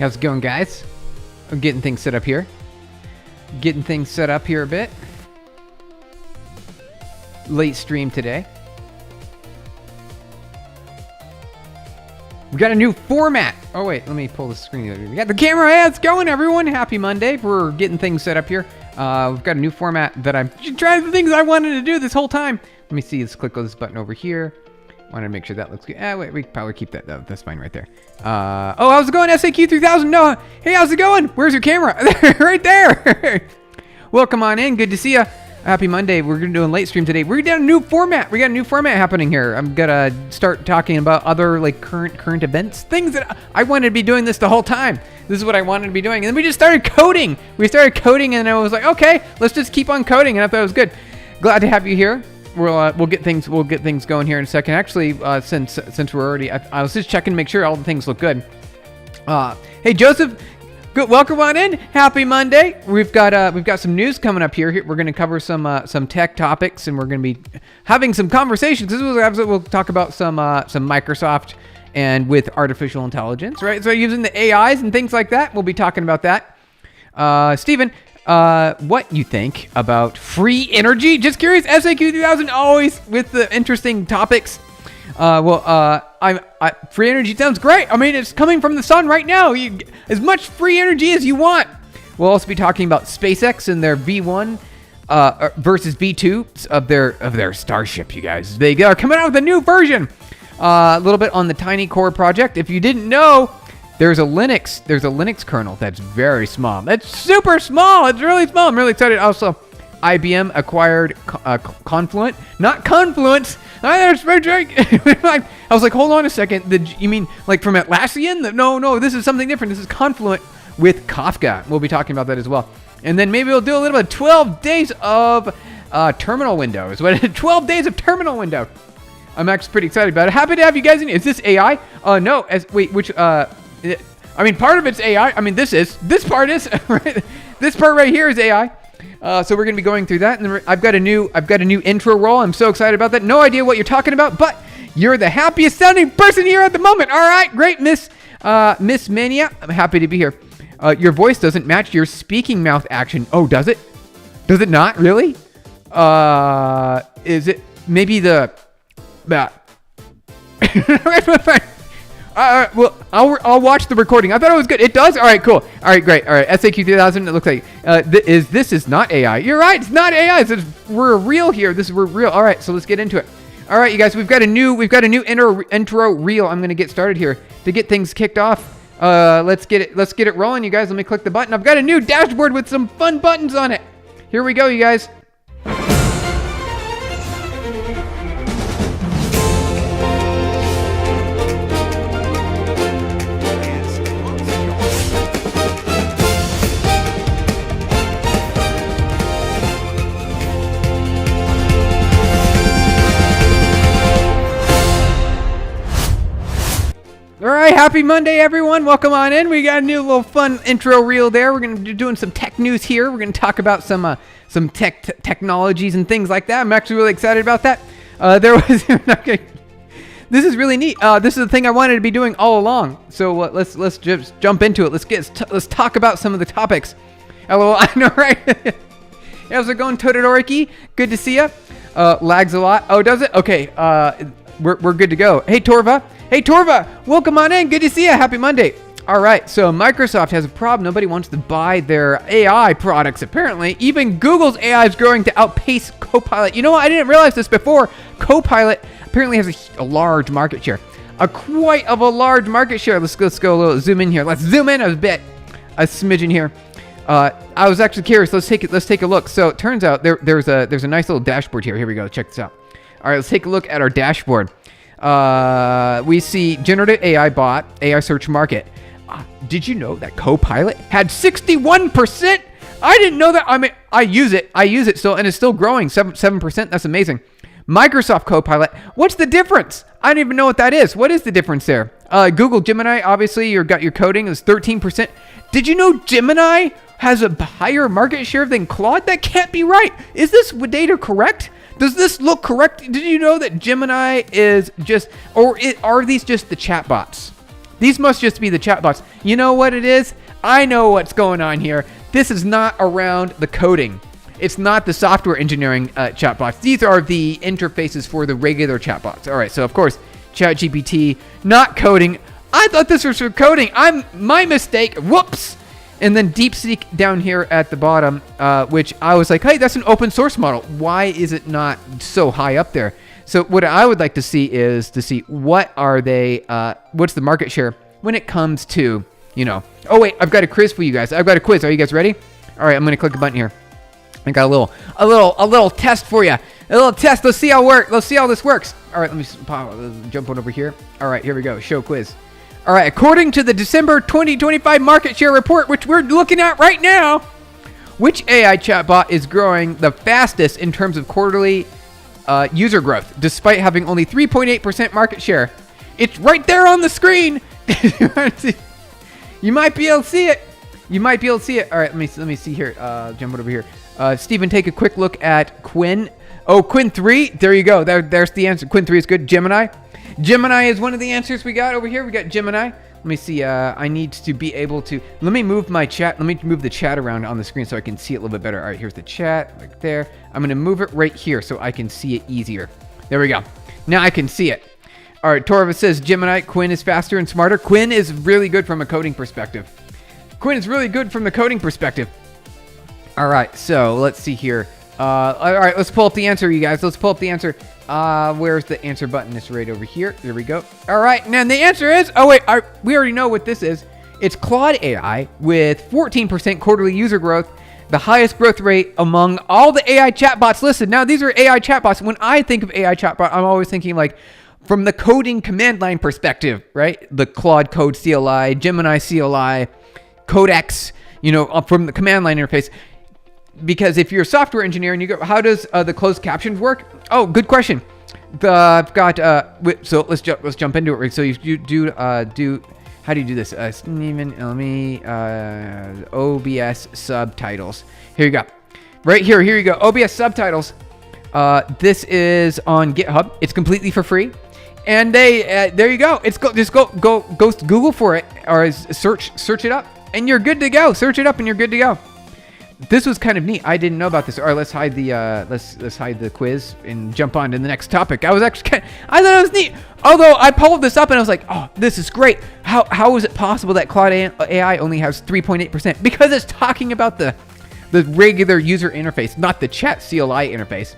How's it going, guys? I'm getting things set up here. A bit. Late stream today. We got a new format. Oh, wait. Let me pull the screen. We got the camera. Hey, it's going, everyone. Happy Monday. We're getting things set up here. We've got a new format that I'm trying the things I wanted to do this whole time. Let me see. Let's click on this button over here. Want to make sure that looks good. Wait, we can probably keep that. That's fine right there. Oh, how's it going, SAQ 3000? No, hey, how's it going? Where's your camera? Right there. Welcome on in. Good to see you. Happy Monday. We're going to do a late stream today. We're doing a new format. We got a new format happening here. I'm going to start talking about other like current events, things that I wanted to be doing this the whole time. This is what I wanted to be doing. And then we just started coding. And I was like, okay, let's just keep on coding. And I thought it was good. Glad to have you here. We'll get things going here in a second. Actually, since we're already, I was just checking to make sure all the things look good. Hey Joseph, good, welcome on in. Happy Monday. We've got some news coming up here. We're going to cover some tech topics, and we're going to be having some conversations. We'll talk about some Microsoft and with artificial intelligence, right? So using the AIs and things like that. We'll be talking about that. Steven, what you think about free energy? Just curious. SAQ 3000 always with the interesting topics. Free energy sounds great. I mean, it's coming from the sun right now. You as much free energy as you want. We'll also be talking about SpaceX and their V1 versus V2 of their Starship. You guys, they are coming out with a new version. A little bit on the Tiny Core project. If you didn't know, there's a Linux kernel that's very small. That's super small. It's really small. I'm really excited. Also, IBM acquired Confluent, not Confluence. I was like, hold on a second. You mean like from Atlassian? No, this is something different. This is Confluent with Kafka. We'll be talking about that as well. And then maybe we'll do a little bit of 12 days of terminal windows. 12 days of terminal window. I'm actually pretty excited about it. Happy to have you guys in. Is this AI? No. I mean, part of it's AI. I mean, this part is, right? This part right here is AI. So we're going to be going through that. And then I've got a new intro roll. I'm so excited about that. No idea what you're talking about, but you're the happiest sounding person here at the moment. All right, great, Miss Mania. I'm happy to be here. Your voice doesn't match your speaking mouth action. Oh, does it? Does it not? Really? Is it maybe that? Well, I'll watch the recording. I thought it was good. It does? All right, cool. All right, great. All right, SAQ 3000, it looks like this is not AI. You're right, it's not AI. We're real here. We're real. All right, so let's get into it. All right, you guys, we've got a new intro reel. I'm going to get started here to get things kicked off. Let's get it rolling, you guys. Let me click the button. I've got a new dashboard with some fun buttons on it. Here we go, you guys. All right, happy Monday, everyone. Welcome on in. We got a new little fun intro reel there. We're going to be doing some tech news here. We're going to talk about some technologies and things like that. I'm actually really excited about that. This is really neat. This is the thing I wanted to be doing all along. So let's just jump into it. Let's talk about some of the topics. LOL, I know, right? How's it going, Todoriki? Good to see you. Lags a lot. Oh, does it? Okay. We're good to go. Hey, Torva. Welcome on in. Good to see you. Happy Monday. All right. So Microsoft has a problem. Nobody wants to buy their AI products, apparently. Even Google's AI is growing to outpace Copilot. You know what? I didn't realize this before. Copilot apparently has a large market share. Quite a large market share. Let's go a little zoom in here. Let's zoom in a smidgen here. I was actually curious. Let's take a look. So it turns out there's a nice little dashboard here. Here we go. Check this out. All right, let's take a look at our dashboard. We see generative AI bot, AI search market. Did you know that Copilot had 61%? I didn't know that. I mean, I use it still, and it's still growing 7%. That's amazing. Microsoft Copilot. What's the difference? I don't even know what that is. What is the difference there? Google Gemini, obviously, you got your coding is 13%. Did you know Gemini has a higher market share than Claude? That can't be right. Is this data correct? Does this look correct? Did you know that Gemini is just, or are these just the chatbots? These must just be the chatbots. You know what it is? I know what's going on here. This is not around the coding. It's not the software engineering chatbots. These are the interfaces for the regular chatbots. All right, so of course, ChatGPT, not coding. I thought this was for coding. My mistake. Whoops. And then DeepSeek down here at the bottom, which I was like, hey, that's an open source model. Why is it not so high up there? So what I would like to see is what are they, what's the market share when it comes to, oh wait, I've got a quiz for you guys. I've got a quiz. Are you guys ready? All right, I'm going to click a button here. I got a little test for you. A little test. Let's see how this works. All right, let me jump on over here. All right, here we go. Show quiz. All right, according to the December 2025 market share report, which we're looking at right now, which AI chatbot is growing the fastest in terms of quarterly user growth, despite having only 3.8% market share? It's right there on the screen. You might be able to see it. All right, let me see here. Jump over here. Stephen, take a quick look at Quinn. Oh, Quinn 3. There you go. There's the answer. Quinn 3 is good. Gemini is one of the answers we got over here. We got Gemini. Let me see. I need to be able to. Let me move my chat. Let me move the chat around on the screen so I can see it a little bit better. All right, here's the chat right there. I'm going to move it right here so I can see it easier. There we go. Now I can see it. All right, Torva says Gemini. Quinn is faster and smarter. Quinn is really good from a coding perspective. All right, so let's see here. All right, let's pull up the answer, you guys. Let's pull up the answer. Where's the answer button? It's right over here. There we go. All right, and the answer is, we already know what this is. It's Claude AI with 14% quarterly user growth, the highest growth rate among all the AI chatbots listed. Now, these are AI chatbots. When I think of AI chatbot, I'm always thinking like from the coding command line perspective, right? The Claude Code CLI, Gemini CLI, Codex, from the command line interface. Because if you're a software engineer and you go, how does the closed captions work? Oh, good question. I've got so let's jump into it. Right? So you do how do you do this? Steven, let me OBS subtitles. Here you go. Right here you go. OBS subtitles. This is on GitHub. It's completely for free. And there you go. It's just go Google for it or search it up and you're good to go. Search it up and you're good to go. This was kind of neat. I didn't know about this. All right, let's hide the let's hide the quiz and jump on to the next topic. I thought it was neat. Although I pulled this up and I was like, oh, this is great. How is it possible that Claude AI only has 3.8%? Because it's talking about the regular user interface, not the chat CLI interface.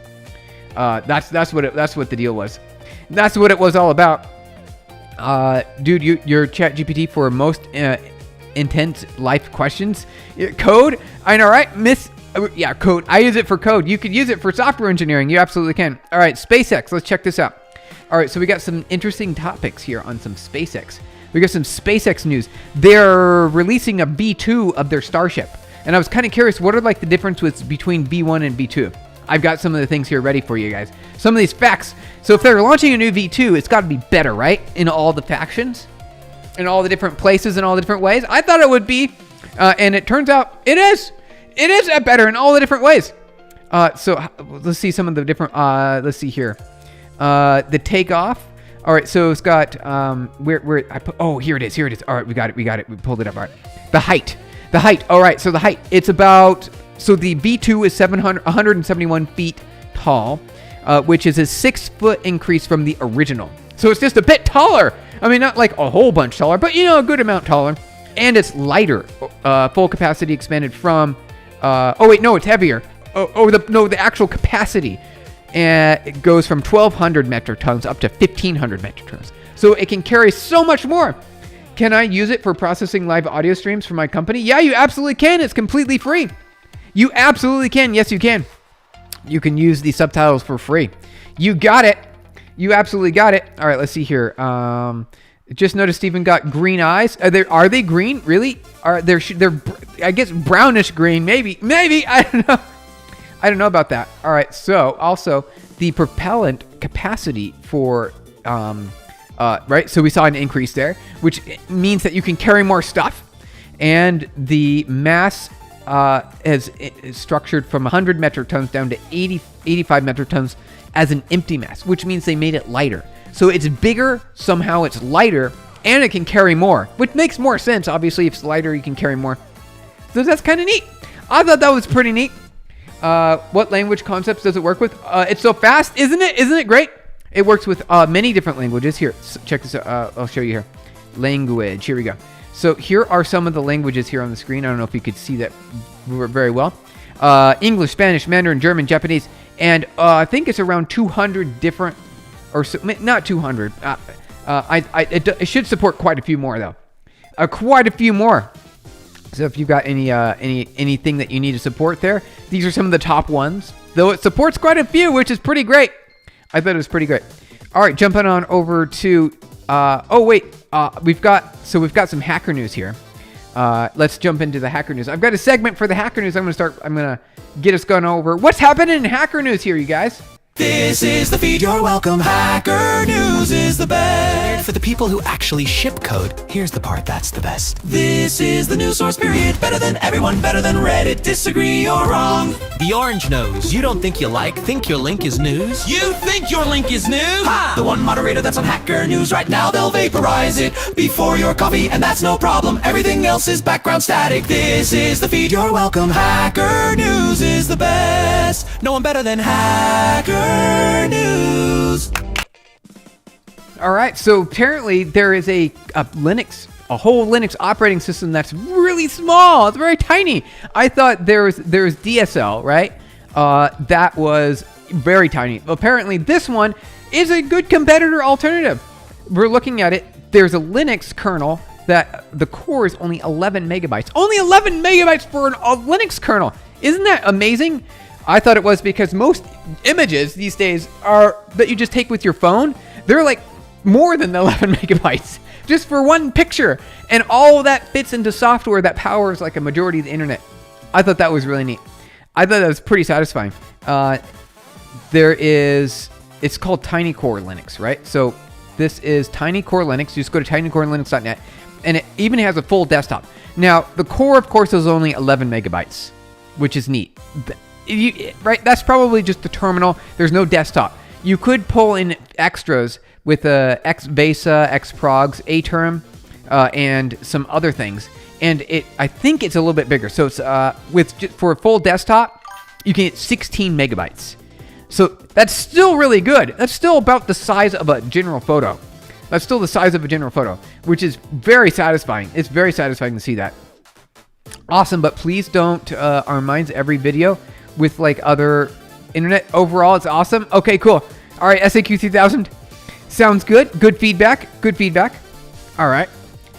That's what the deal was. That's what it was all about. Dude, your ChatGPT for most intense life questions. Code, I know, right? Code. I use it for code. You could use it for software engineering. You absolutely can. All right, SpaceX. Let's check this out. All right, so we got some interesting topics here on some SpaceX. We got some SpaceX news. They're releasing a B2 of their Starship. And I was kind of curious, what are like the differences between B1 and B2? I've got some of the things here ready for you guys. Some of these facts. So if they're launching a new V2, it's got to be better, right? In all the factions, in all the different places, in all the different ways. I thought it would be, and it turns out it is. It is better in all the different ways. So let's see some of the different. Let's see here. The takeoff. All right, so it's got where I put. Oh, here it is. Here it is. All right, we got it. We pulled it up. All right. The height. All right, so the height. It's about. So the V2 is 171 feet tall, which is a 6-foot increase from the original. So it's just a bit taller. I mean, not like a whole bunch taller, but a good amount taller. And it's lighter. Full capacity expanded from. It's heavier. The actual capacity. It goes from 1,200 metric tons up to 1,500 metric tons. So it can carry so much more. Can I use it for processing live audio streams for my company? Yeah, you absolutely can. It's completely free. You absolutely can. Yes, you can. You can use the subtitles for free. You got it. You absolutely got it. All right, let's see here. Just noticed Stephen got green eyes. Are they green? Really? They're I guess brownish green. Maybe. I don't know. I don't know about that. All right. So also the propellant capacity for right. So we saw an increase there, which means that you can carry more stuff, and the mass is structured from 100 metric tons down to 85 metric tons as an empty mass, which means they made it lighter. So it's bigger, somehow it's lighter, and it can carry more, which makes more sense. Obviously, if it's lighter, you can carry more. So that's kind of neat. I thought that was pretty neat. What language concepts does it work with? It's so fast, isn't it? Isn't it great? It works with many different languages. Here, check this out. I'll show you here. Language. Here we go. So here are some of the languages here on the screen. I don't know if you could see that very well. English, Spanish, Mandarin, German, Japanese, and I think it's around 200 different, or so, not 200. It should support quite a few more though. Quite a few more. So if you've got anything that you need to support there, these are some of the top ones. Though it supports quite a few, which is pretty great. I thought it was pretty great. All right, jumping on over to. We've got some hacker news here. Let's jump into the hacker news. I've got a segment for the hacker news. I'm gonna get us going over what's happening in hacker news here, you guys. This is the feed. You're welcome. Hacker News is the best. For the people who actually ship code, here's the part that's the best. This is the news source, period. Better than everyone, better than Reddit. Disagree, you're wrong. The orange nose. You don't think you think your link is news? You think your link is news? Ha! The one moderator that's on Hacker News right now, they'll vaporize it before your coffee, and that's no problem. Everything else is background static. This is the feed. You're welcome. Hacker News is the best. No one better than Hacker News. All right, so apparently there is a whole Linux operating system that's really small. It's very tiny. I thought there was DSL, right? That was very tiny. Apparently this one is a good competitor alternative. We're looking at it. There's a Linux kernel that the core is only 11 megabytes. Only 11 megabytes for a Linux kernel. Isn't that amazing? I thought it was because most images these days are that you just take with your phone. They're like more than 11 megabytes just for one picture. And all of that fits into software that powers like a majority of the internet. I thought that was really neat. I thought that was pretty satisfying. It's called Tiny Core Linux, right? So this is Tiny Core Linux. You just go to tinycorelinux.net and it even has a full desktop. Now, the core, of course, is only 11 megabytes, which is neat. Right, that's probably just the terminal. There's no desktop. You could pull in extras with Xbasa, Xprogs, Aterm, and some other things. And I think it's a little bit bigger. So it's for a full desktop, you can get 16 megabytes. So that's still really good. That's still about the size of a general photo. That's still the size of a general photo, which is very satisfying. It's very satisfying to see that. Awesome, but please don't remind every video with like other internet. Overall, it's awesome. Okay, cool. All right, SAQ 3000 sounds good. Good feedback. All right,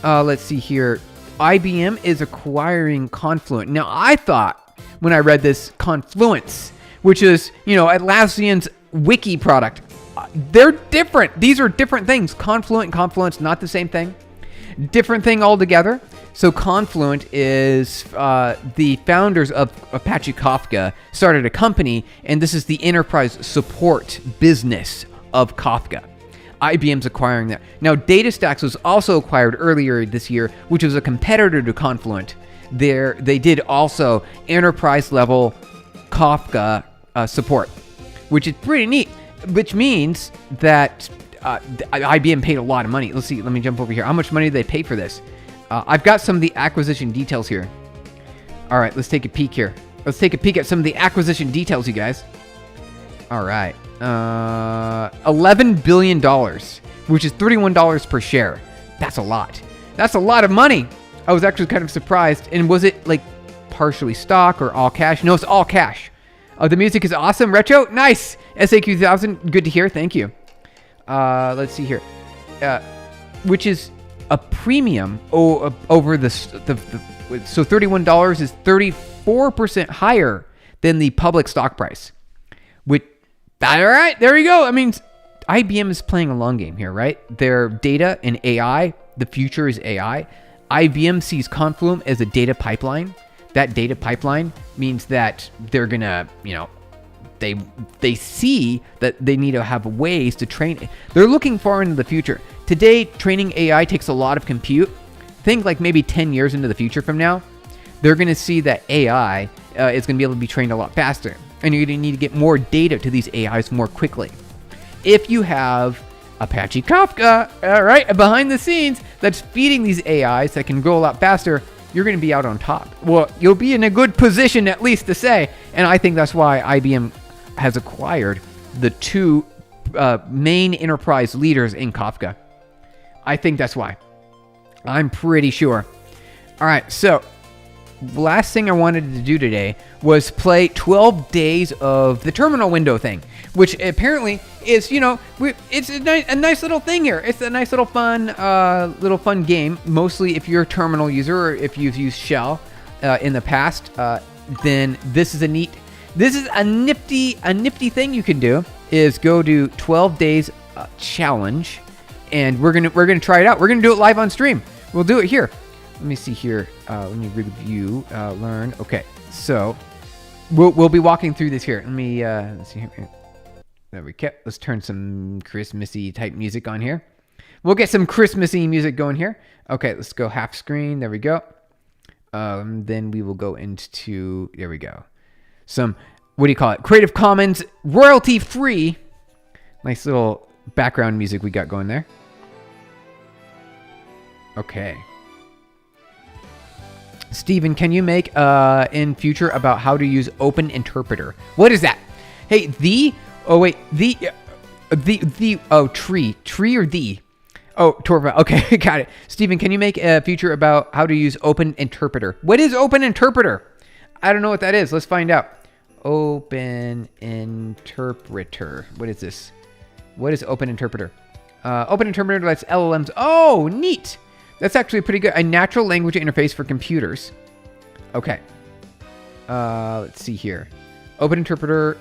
let's see here. IBM is acquiring Confluent. Now, I thought when I read this, Confluence, which is Atlassian's wiki product, they're different. These are different things. Confluent and Confluence, not the same thing. Different thing altogether. So Confluent is the founders of Apache Kafka started a company, and this is the enterprise support business of Kafka. IBM's acquiring that. Now, DataStax was also acquired earlier this year, which was a competitor to Confluent. They did also enterprise level Kafka support, which is pretty neat, which means that IBM paid a lot of money. Let's see. Let me jump over here. How much money did they pay for this? I've got some of the acquisition details here. All right, let's take a peek here. Let's take a peek at some of the acquisition details, you guys. All right. $11 billion, which is $31 per share. That's a lot. That's a lot of money. I was actually kind of surprised. And was it like partially stock or all cash? No, it's all cash. The music is awesome. Retro, nice. SAQ 1000, good to hear. Thank you. Let's see here. Which is a premium over so $31 is 34% higher than the public stock price. All right, there you go. I mean, IBM is playing a long game here, right? Their data and AI, the future is AI. IBM sees Confluent as a data pipeline. That data pipeline means that they're gonna, they see that they need to have ways to train. They're looking far into the future. Today, training AI takes a lot of compute. Think like maybe 10 years into the future from now, they're going to see that AI is going to be able to be trained a lot faster. And you're going to need to get more data to these AIs more quickly. If you have Apache Kafka, all right, behind the scenes, that's feeding these AIs that can grow a lot faster, you're going to be out on top. Well, you'll be in a good position at least to say, and I think that's why IBM has acquired the two main enterprise leaders in Kafka. I think that's why. I'm pretty sure. All right, so last thing I wanted to do today was play 12 days of the terminal window thing, which apparently is, it's a nice little thing here. It's a nice little fun game. Mostly if you're a terminal user or if you've used Shell in the past, then this is a nifty thing you can do. Is go do 12 days challenge, and we're gonna try it out. We're gonna do it live on stream. We'll do it here. Let me see here. Let me review, learn. Okay, so we'll be walking through this here. Let me let's see here. There we go. Let's turn some Christmassy type music on here. We'll get some Christmassy music going here. Okay, let's go half screen. There we go. Then we will go into, there we go. Some, what do you call it? Creative Commons royalty free. Nice little background music we got going there. Okay. Steven, can you make in future about how to use Open Interpreter? What is that? Hey, tree or the? Oh, Torva. Okay, got it. Steven, can you make a feature about how to use Open Interpreter? What is Open Interpreter? I don't know what that is. Let's find out. Open Interpreter. What is this? What is Open Interpreter? Open Interpreter lets LLMs. Oh, neat. That's actually pretty good. A natural language interface for computers. Okay. Let's see here. Open Interpreter.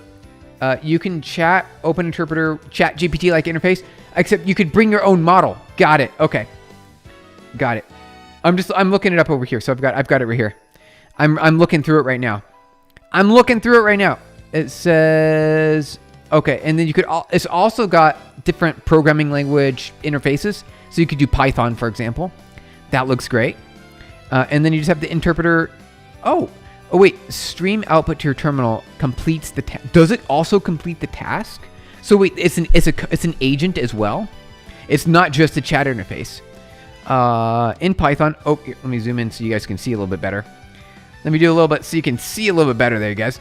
You can chat Open Interpreter, chat GPT-like interface, except you could bring your own model. Got it. Okay. Got it. I'm looking it up over here. So I've got it right here. I'm looking through it right now. It says, okay. And then it's also got different programming language interfaces. So you could do Python, for example. That looks great. And then you just have the interpreter. Oh wait, stream output to your terminal completes the task. Does it also complete the task? So wait, it's an agent as well. It's not just a chat interface. In Python. Oh, here, let me zoom in so you guys can see a little bit better. Let me do a little bit so you can see a little bit better there, you guys.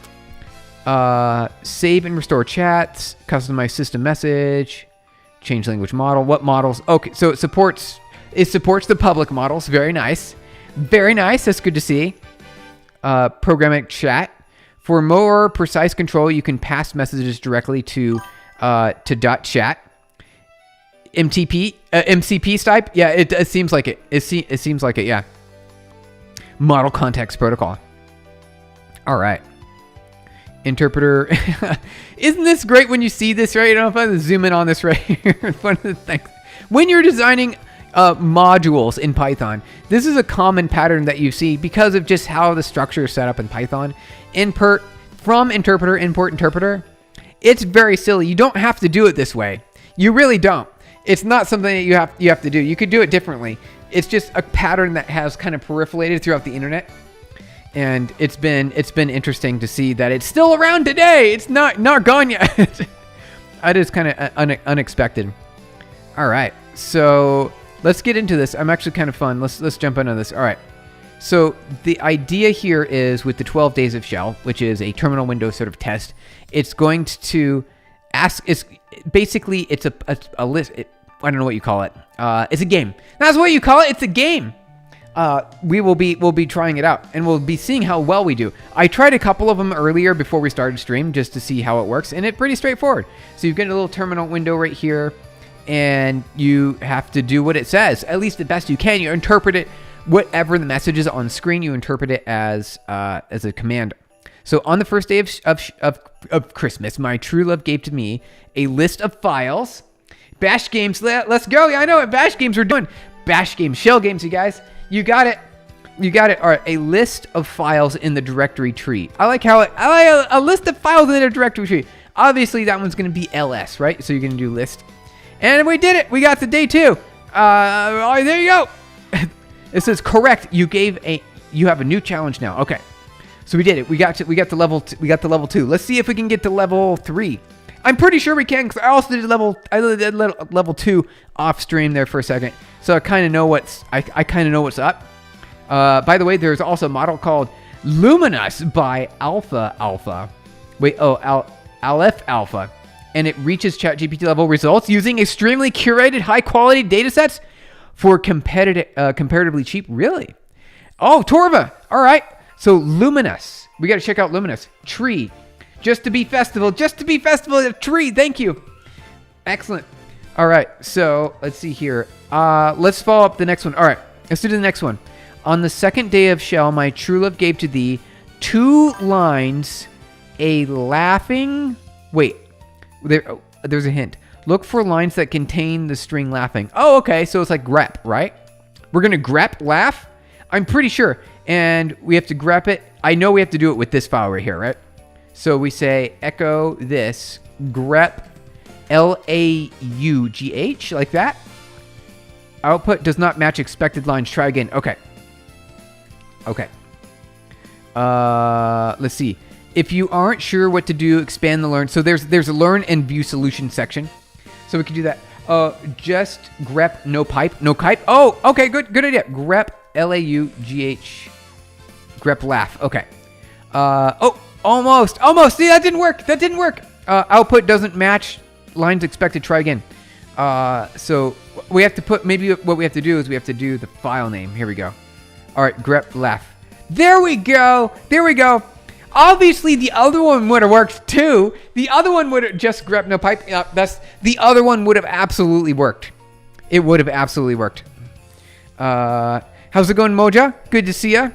Save and restore chats, customize system message, change language model. What models? Okay, so it supports the public models. Very nice. Very nice. That's good to see. Programmatic chat. For more precise control, you can pass messages directly to .chat. MCP type. Yeah, it seems like it. It seems like it. Yeah. Model context protocol. All right. Interpreter. Isn't this great when you see this, right? I don't know if I can zoom in on this right here. One of the things. When you're designing modules in Python, this is a common pattern that you see because of just how the structure is set up in Python. Import from interpreter, import interpreter. It's very silly. You don't have to do it this way. You really don't. It's not something that you have to do. You could do it differently. It's just a pattern that has kind of proliferated throughout the internet. And it's been interesting to see that it's still around today. It's not gone yet. That is kind of unexpected. All right, so let's get into this. I'm actually kind of fun. Let's jump into this. All right. So the idea here is with the 12 days of Shell, which is a terminal window sort of test. It's going to ask. It's basically a list. I don't know what you call it. It's a game. That's what you call it. It's a game. We'll be trying it out, and we'll be seeing how well we do. I tried a couple of them earlier before we started stream just to see how it works, and it's pretty straightforward. So you get a little terminal window right here, and you have to do what it says, at least the best you can. You interpret it, whatever the message is on screen, you interpret it as a command. So on the first day of Christmas, my true love gave to me a list of files. Bash games, let's go. Yeah, I know what Bash games we're doing. Bash games, shell games, you guys. You got it. All right, a list of files in the directory tree. I like a list of files in the directory tree. Obviously, that one's going to be ls, right? So you're going to do list. And we did it. We got to day 2. There you go. It says correct. You have a new challenge now. Okay. So we did it. We got to level 2. Let's see if we can get to level 3. I'm pretty sure we can because I also did level 2 off stream there for a second. So I kind of know what's up. By the way, there's also a model called Luminous by Aleph Alpha. And it reaches ChatGPT level results using extremely curated high quality data sets for comparatively cheap. Really? Oh, Torva. All right. So Luminous. We got to check out Luminous. Tree. Just to be festival. A tree. Thank you. Excellent. All right. So let's see here. Let's follow up the next one. All right. Let's do the next one. On the second day of shell, my true love gave to thee 2 lines, a laughing. Wait. There's a hint. Look for lines that contain the string laughing. Oh, okay. So it's like grep, right? We're going to grep laugh? I'm pretty sure. And we have to grep it. I know we have to do it with this file right here, right? So we say echo this, grep LAUGH, like that. Output does not match expected lines. Try again. Okay. Let's see. If you aren't sure what to do, expand the learn. So there's a learn and view solution section. So we can do that. Just grep no pipe. Oh, okay, good idea. Grep LAUGH. Grep laugh. Okay. Almost. See, that didn't work. Output doesn't match lines expected. Try again. So we have to put, maybe what we have to do is we have to do the file name. Here we go. All right, grep laugh. There we go. Obviously, the other one would have worked too. The other one would have just grep no pipe. The other one would have absolutely worked. It would have absolutely worked. How's it going, Moja? Good to see ya.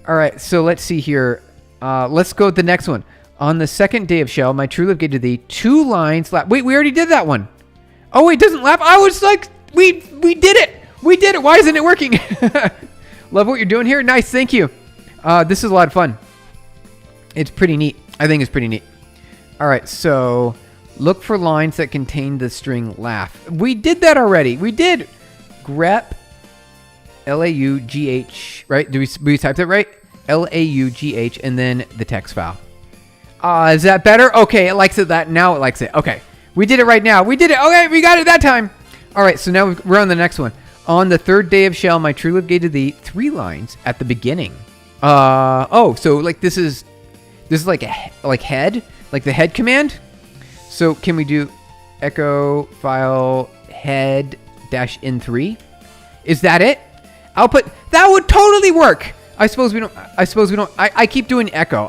All right, so let's see here. Let's go with the next one. On the second day of shell, my true love gave to thee 2 lines. Wait, we already did that one. Oh, it doesn't laugh. I was like, we did it. Why isn't it working? Love what you're doing here. Nice, thank you. This is a lot of fun. It's pretty neat. I think it's pretty neat. All right, so look for lines that contain the string laugh. We did that already. We did. Grep LAUGH, right? We typed it right? LAUGH and then the text file. Is that better? Okay, it likes it now it likes it. Okay. We did it right now. We did it. Okay, we got it that time. All right, so now we're on the next one. On the third day of shell, my true love gave to thee 3 lines at the beginning. So like this is like head, like the head command. So can we do echo file head -in3? Is that it? Output. That would totally work. I suppose we don't. I keep doing echo.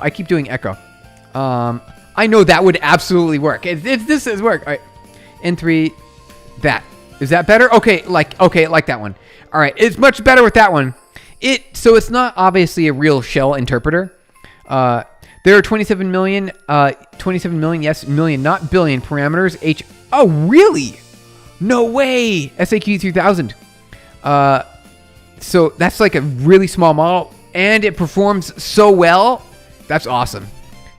I know that would absolutely work. If this does work. All right. N3. That. Is that better? Okay, like that one. All right. It's much better with that one. So it's not obviously a real shell interpreter. There are 27 million, yes, million, not billion parameters. Oh, really? No way. SAQ 3000. So that's like a really small model, and it performs so well. That's awesome.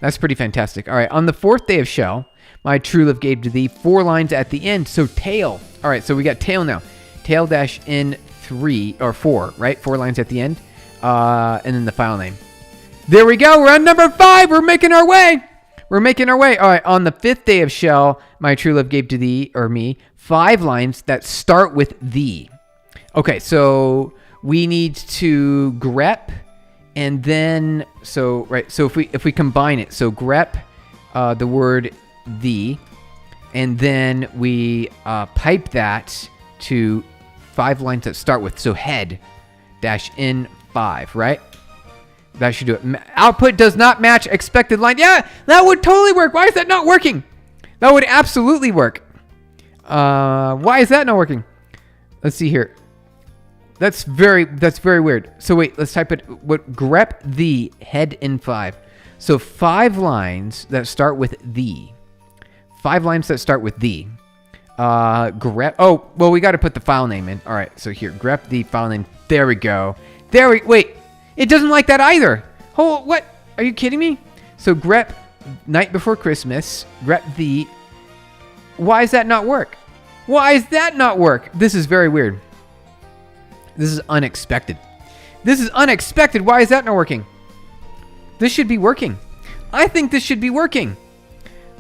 That's pretty fantastic. All right, on the 4th day of shell, my true love gave to thee 4 lines at the end. So tail. All right, so we got tail now. Tail -in3 or 4, right? 4 lines at the end, and then the file name. There we go. We're on number 5. We're making our way. All right, on the 5th day of shell, my true love gave to thee or me 5 lines that start with thee. Okay, so we need to grep, and then so if we combine it, so grep the word thee, and then we pipe that to 5 lines that start with, so head -in5, right? That should do it. Output does not match expected line. Yeah, that would totally work. Why is that not working? That would absolutely work. Why is that not working? Let's see here. That's very weird. So wait, let's type it. What grep the head -in5. So 5 lines that start with thee. 5 lines that start with thee. Grep. Oh, well, we got to put the file name in. All right. So here, grep the file name. There we go. Wait. It doesn't like that either. Oh, what? Are you kidding me? So grep night before Christmas. Grep the. Why does that not work? This is very weird. This is unexpected. Why is that not working? This should be working. I think this should be working.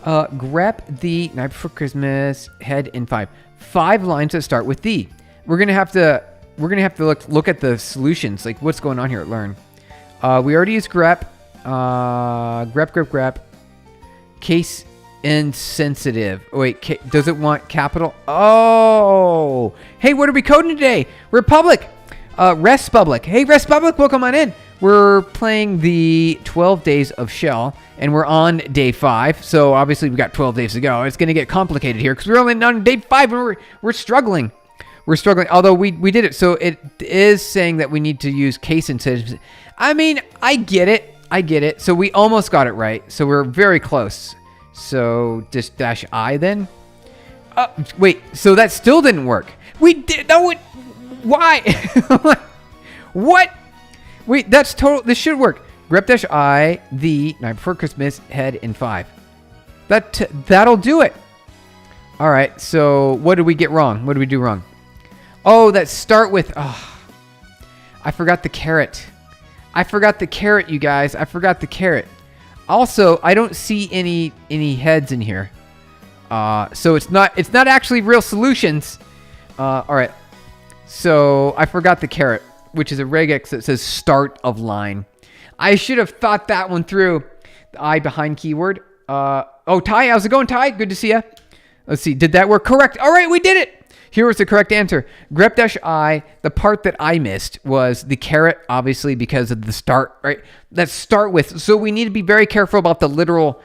Grep the Night Before Christmas head in 5. 5 lines that start with the. We're gonna have to look at the solutions, like what's going on here at learn. We already used grep. Grep. Case insensitive. Oh, wait, does it want capital? Oh, hey, what are we coding today? Republic. Respublic. Hey, Respublic, welcome on in. We're playing the 12 days of Shell, and we're on day 5. So obviously we got 12 days to go. It's gonna get complicated here because we're only on day 5 and we're struggling. We're struggling. Although we did it, so it is saying that we need to use case insensitive. I mean, I get it. So we almost got it right. So we're very close. So just dash I then. Wait. So that still didn't work. We did. No. Why? What? Wait. That's total. This should work. Grep dash I the Night Before Christmas head in 5. That'll do it. All right. So what did we get wrong? What did we do wrong? Oh, that start with. Oh, I forgot the caret. You guys. I forgot the caret. Also, I don't see any heads in here. So it's not actually real solutions. All right. So I forgot the caret, which is a regex that says start of line. I should have thought that one through. The I behind keyword. Oh, Ty, how's it going, Ty? Good to see you. Let's see. Did that work? Correct. All right, we did it. Here was the correct answer. Grep dash I, the part that I missed was the caret, obviously because of the start, right? Let's start with, so we need to be very careful about the literal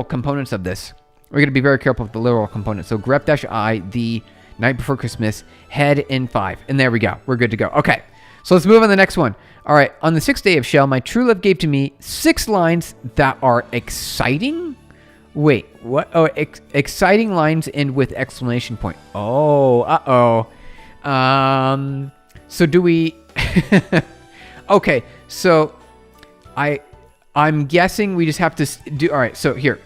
components of this. We're going to be very careful with the literal components. So grep dash I, the Night Before Christmas, head in 5. And there we go. We're good to go. Okay. So let's move on to the next one. All right. On the 6th day of Shell, my true love gave to me 6 lines that are exciting. Wait, what? Oh, exciting lines end with exclamation point. Oh, so do we... Okay, so I'm guessing we just have to do... All right, so here.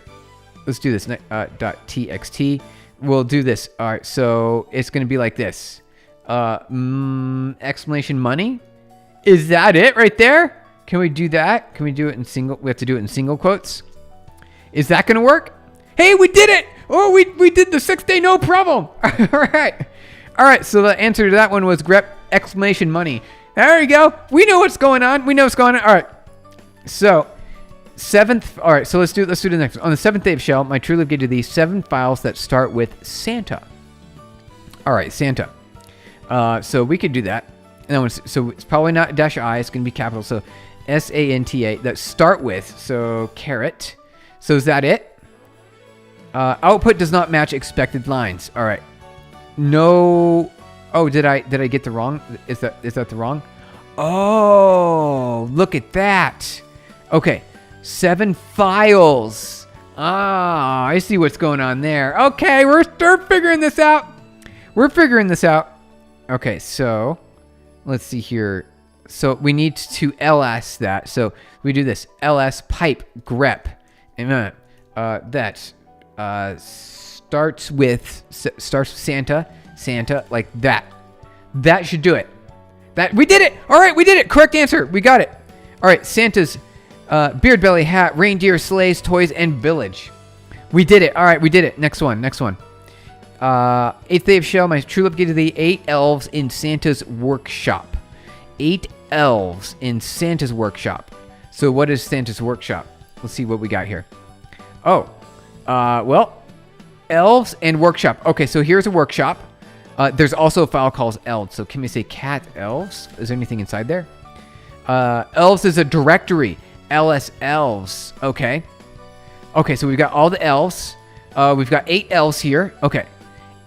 Let's do this. .txt. We'll do this. All right, so it's going to be like this. Exclamation money. Is that it right there? Can we do that? Can we do it in single... We have to do it in single quotes. Is that going to work? Hey, we did it! Oh, we did the 6th day, no problem. All right. So the answer to that one was grep exclamation money. There you go. We know what's going on. All right. So 7th. All right. So let's do the next one. On the 7th day of Shell, my true love gave to thee 7 files that start with Santa. All right, Santa. So we could do that. And so it's probably not dash I. It's going to be capital. So SANTA that start with. So caret. So is that it? Output does not match expected lines. All right. No. Oh, did I get the wrong? Is that the wrong? Oh, look at that. Okay. 7 files. Ah, I see what's going on there. Okay, we're figuring this out. Okay, so let's see here. So we need to ls that. So we do this. ls pipe grep. That starts with Santa, like that. That should do it. We did it. All right, we did it. Correct answer. We got it. All right, Santa's beard belly hat, reindeer, sleighs, toys, and village. We did it. All right, we did it. Next one. 8th day of Shell, my true love gave to thee 8 elves in Santa's workshop. 8 elves in Santa's workshop. So what is Santa's workshop? Let's see what we got here. Oh, well, elves and workshop. Okay, so here's a workshop. There's also a file called elves. So can we say cat elves? Is there anything inside there? Elves is a directory. ls elves. Okay. Okay, so we've got all the elves. We've got 8 elves here. Okay,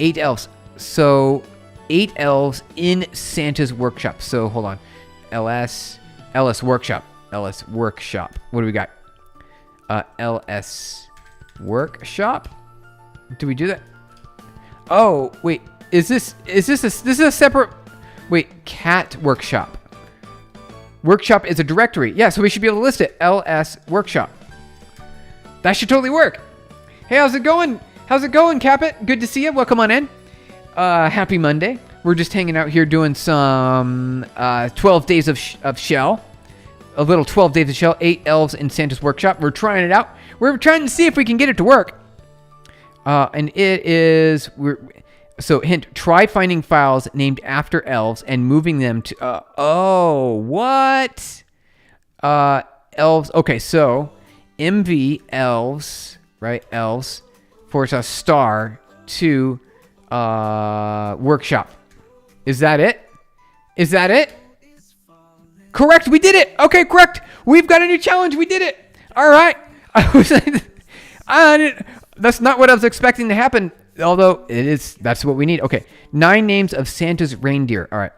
8 elves. So 8 elves in Santa's workshop. So hold on. ls workshop. What do we got? ls workshop. Do we do that? Oh, wait. Is this a separate? Wait, cat workshop. Workshop is a directory. Yeah, so we should be able to list it. ls workshop. That should totally work. Hey, how's it going? Capit? Good to see you. Welcome on in. Happy Monday. We're just hanging out here doing some 12 days of Shell. A little 12 days of Shell. 8 elves in Santa's workshop. We're trying it out. We're trying to see if we can get it to work. And it is so hint, try finding files named after elves and moving them to what? Elves. Okay, so MV elves, right? Elves / star to workshop. Is that it? Is that it? Correct. We did it. Okay, correct. We've got a new challenge. We did it. All right. That's not what I was expecting to happen. Although it is, that's what we need. Okay, 9 names of Santa's reindeer. All right,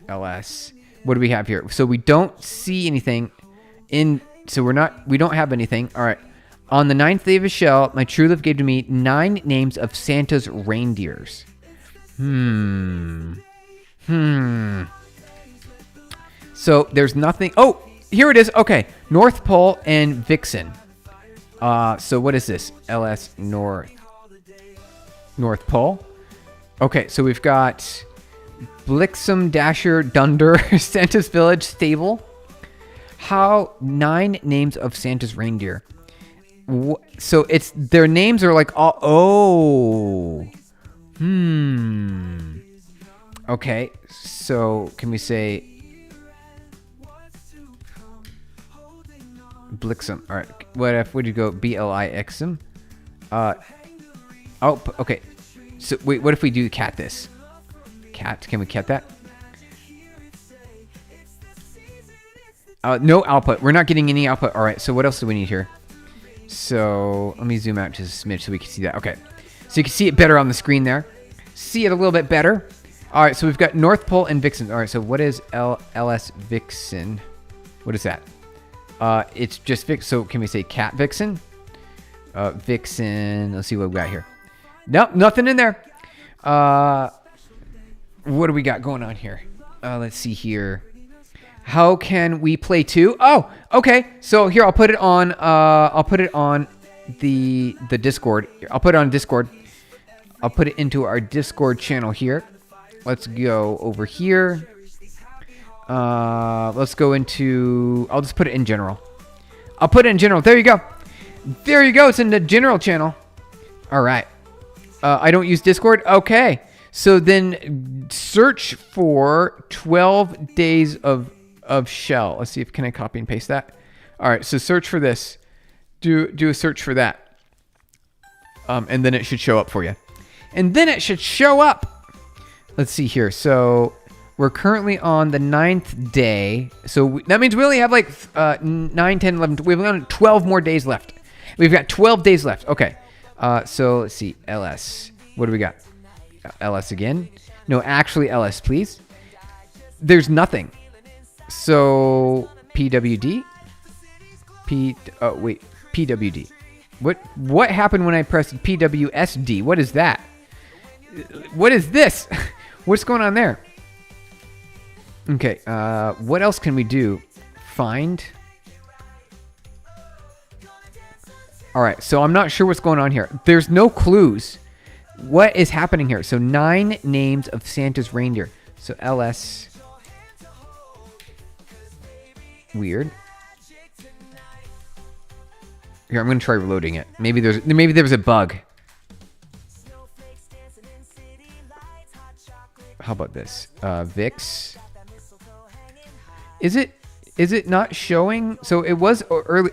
LS. What do we have here? So we don't see anything so we don't have anything. All right. On the 9th day of his shell, my true love gave to me 9 names of Santa's reindeers. So there's nothing. Oh, here it is. Okay, North Pole and Vixen. So what is this? LS North Pole. Okay, so we've got Blixum, Dasher, Dunder, Santa's Village, Stable. How 9 names of Santa's reindeer. So it's their names are like all. Okay, so can we say Blixum? All right. What if would you go Blixum? Okay. So wait, what if we do cat this? Cat? Can we cat that? No output. We're not getting any output. All right. So what else do we need here? So let me zoom out just a smidge so we can see that. Okay. So you can see it better on the screen there. See it a little bit better. All right. So we've got North Pole and Vixen. All right. So what is LS Vixen? What is that? It's just Vixen. So can we say cat Vixen? Vixen. Let's see what we got here. Nope, nothing in there. What do we got going on here? Let's see here. How can we play 2? Oh, okay. So here I'll put it on. I'll put it on the Discord. I'll put it on Discord. I'll put it into our Discord channel here. Let's go over here. Let's go into. I'll just put it in general. I'll put it in general. There you go. There you go. It's in the general channel. All right. I don't use Discord. Okay. So then search for 12 days of shell. Let's see if can I copy and paste that. All right. So search for this. Do a search for that. And then it should show up for you. And then it should show up. Let's see here. So we're currently on the 9th day. So that means we only have like 9, 10, 11. We've got 12 more days left. We've got 12 days left. Okay. So let's see. LS. What do we got? LS again? No, actually LS, please. There's nothing. So PWD. PWD. What happened when I pressed PWSD? What is that? What is this? What's going on there? Okay, what else can we do? Find. All right, so I'm not sure what's going on here. There's no clues. What is happening here? So 9 names of Santa's reindeer. So LS. Weird. Here, I'm going to try reloading it. Maybe there was a bug. How about this? Vix. Is it not showing? So it was early.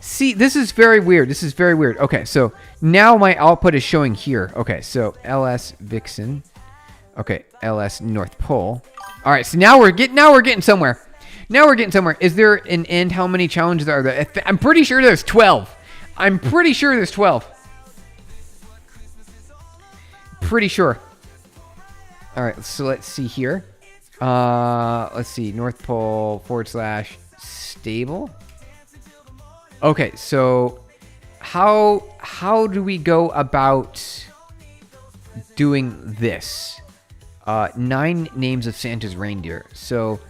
See, this is very weird. This is very weird. Okay, so now my output is showing here. Okay, so LS Vixen. Okay, LS North Pole. All right, so now we're getting somewhere. Now we're getting somewhere. Is there an end? How many challenges are there? I'm pretty sure there's 12. I'm pretty sure there's 12. Pretty sure. All right, so let's see here. Let's see. North Pole / stable. Okay, so how do we go about doing this? 9 names of Santa's reindeer. So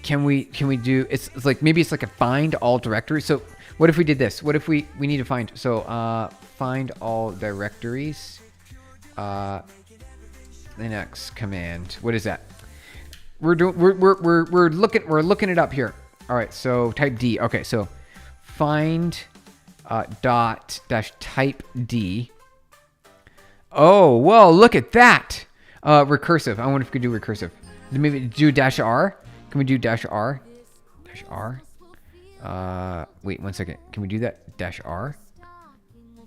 can we do? It's like maybe it's like a find all directories. So what if we did this? What if we need to find? So find all directories. Linux command. What is that? We're looking it up here. All right. So type D. Okay. So find dot dash type D. Oh, well, look at that. Recursive. I wonder if we could do recursive. Maybe do dash R. Can we do dash R? Dash R. Wait 1 second. Can we do that? Dash R.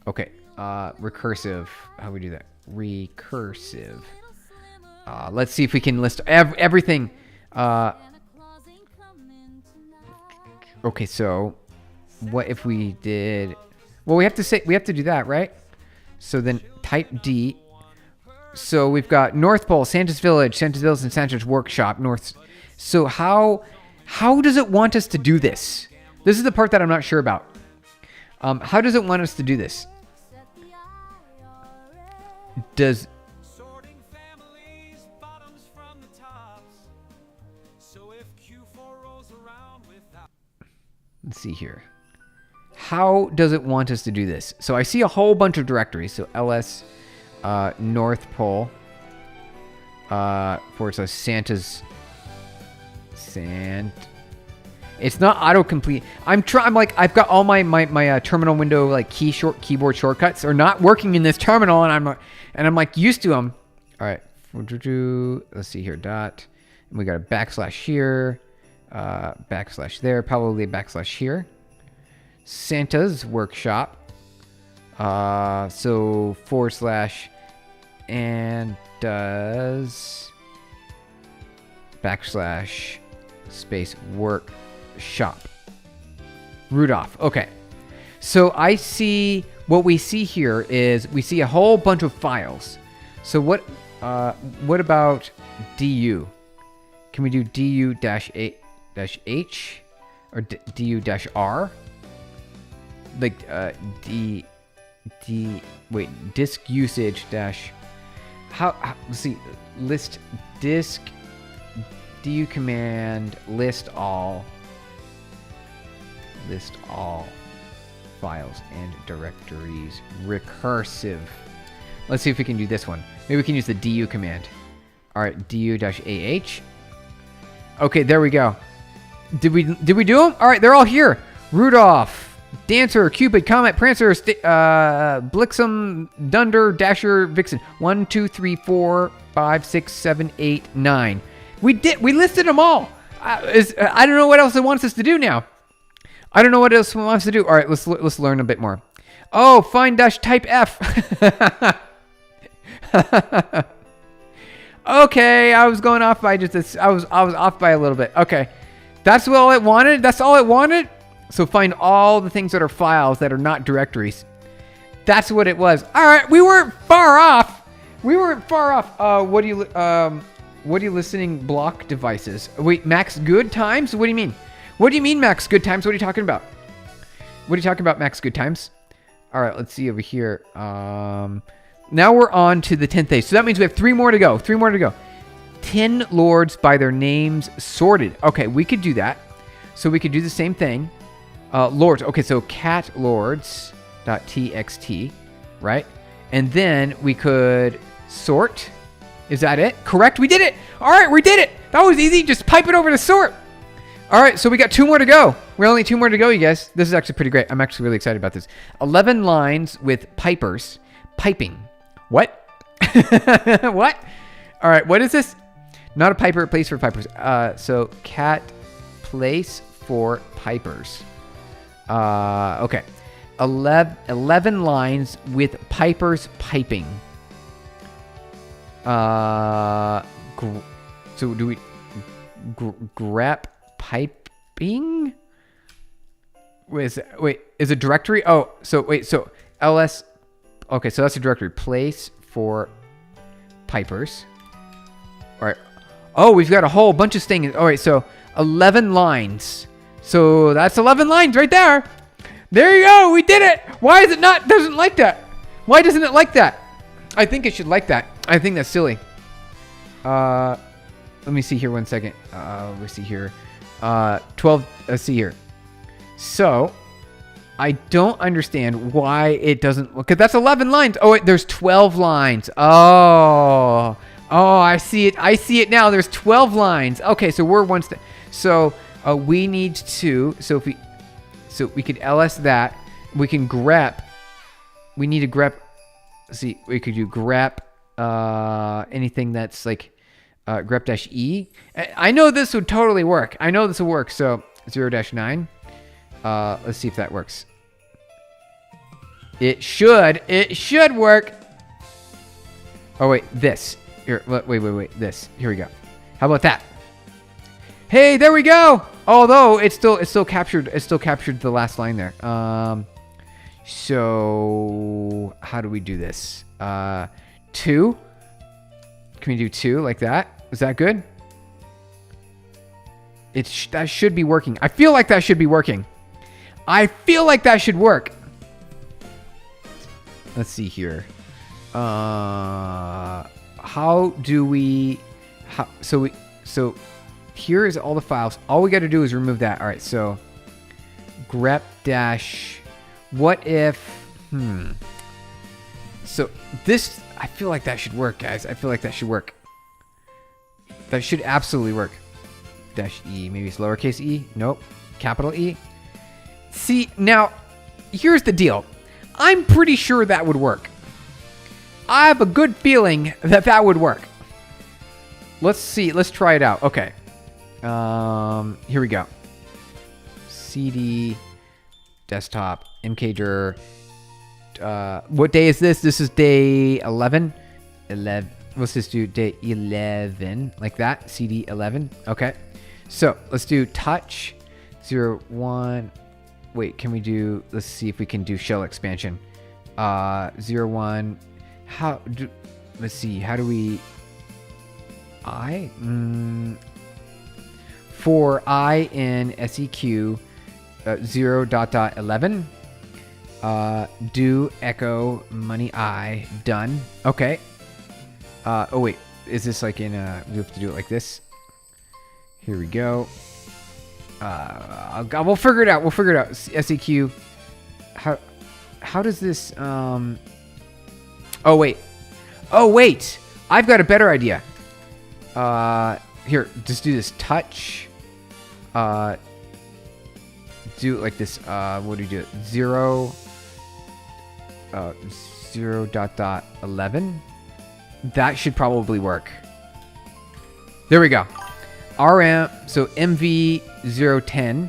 Okay. Recursive. How do we do that? Recursive. Let's see if we can list everything. Okay, so what if we did? Well, we have to do that, right? So then type D. So we've got North Pole, Santa's Village, and Santa's Workshop. So how does it want us to do this? This is the part that I'm not sure about. How does it want us to do this? Let's see here. How does it want us to do this? So I see a whole bunch of directories. So ls North Pole / Santa's It's not autocomplete. I'm like I've got all my terminal window like keyboard shortcuts are not working in this terminal, and I'm like used to them. All right, let's see here. Dot, and we got a backslash here, backslash there, probably a backslash here. Santa's Workshop. So / and does backslash space workshop. Rudolph. Okay. So I see what we see here is we see a whole bunch of files. So what about du? Can we do du-h or du-r? Like disk usage dash let's see, list disk du command list all files and directories recursive. Let's see if we can do this one. Maybe we can use the du command. All right, du-ah. Okay, there we go. Did we do them? All right, they're all here. Rudolph, Dancer, Cupid, Comet, Prancer, Blixen, Dunder, Dasher, Vixen. 1, 2, 3, 4, 5, 6, 7, 8, 9. We listed them all. I don't know what else it wants us to do now. I don't know what else it wants to do. All right, let's learn a bit more. Oh, find dash type F. Okay, I was going off by I was off by a little bit. Okay, that's all it wanted. That's all it wanted. So find all the things that are files that are not directories. That's what it was. All right, we weren't far off. What do you listening block devices? Wait, max good times? What do you mean? What do you mean max good times? What are you talking about? What are you talking about max good times? All right, let's see over here. Now we're on to the 10th day. So that means we have 3 more to go. 10 lords by their names sorted. Okay, we could do that. So we could do the same thing. Lords. Okay, so cat lords.txt, right? And then we could sort. Is that it? Correct. We did it. All right, we did it. That was easy. Just pipe it over to sort. All right, so we got 2 more to go. We're only 2 more to go, you guys. This is actually pretty great. I'm actually really excited about this. 11 lines with pipers. Piping. What? What? All right, what is this? Not a piper, place for pipers. So cat place for pipers. Okay. 11 lines with pipers piping. So do we grep piping? Wait, is a directory? Oh, so wait, so ls. Okay, so that's a directory. Place for pipers. All right. Oh, we've got a whole bunch of things. All right, so 11 lines. So that's 11 lines right there. There you go. We did it. Why is it doesn't like that? Why doesn't it like that? I think it should like that. I think that's silly. Let me see here 1 second. Let's see here. 12. Let's see here. So I don't understand why it doesn't look. Because that's 11 lines. Oh, wait, there's 12 lines. Oh, I see it. I see it now. There's 12 lines. Okay, so we're one step. So we need to. So we could ls that. We can grep. We need to grep. let's see, we could do grep anything that's like grep dash E. I know this would totally work. I know this will work. So 0-9. Let's see if that works. It should. It should work. Oh wait, this. Here, wait. This. Here we go. How about that? Hey, there we go. Although it's still captured. It still captured the last line there. So how do we do this? 2. Can we do 2 like that? Is that good? That should be working. I feel like that should be working. I feel like that should work. Let's see here. How do we? So here is all the files. All we got to do is remove that. All right. So grep dash. What if? So this, I feel like that should work, guys. I feel like that should work. That should absolutely work. Dash E, maybe it's lowercase e. Nope. Capital E. See, now, here's the deal. I'm pretty sure that would work. I have a good feeling that that would work. Let's see. Let's try it out. Okay. Here we go. CD, desktop, mkdir. What day is this? This is day 11. 11. Let's just do day 11 like that. CD 11. Okay. So let's do touch 0, 1. Wait, can we do? Let's see if we can do shell expansion. 0, 1. How do? Let's see. How do we? For I in seq 0.11. Do echo money I done. Okay. Oh wait, is this like in we have to do it like this? Here we go. We'll figure it out. We'll figure it out. SEQ. How does this? Oh wait. I've got a better idea. Here, just do this. Touch. Do it like this. What do you do? 0. 0.11. That should probably work. There we go. RM, so MV010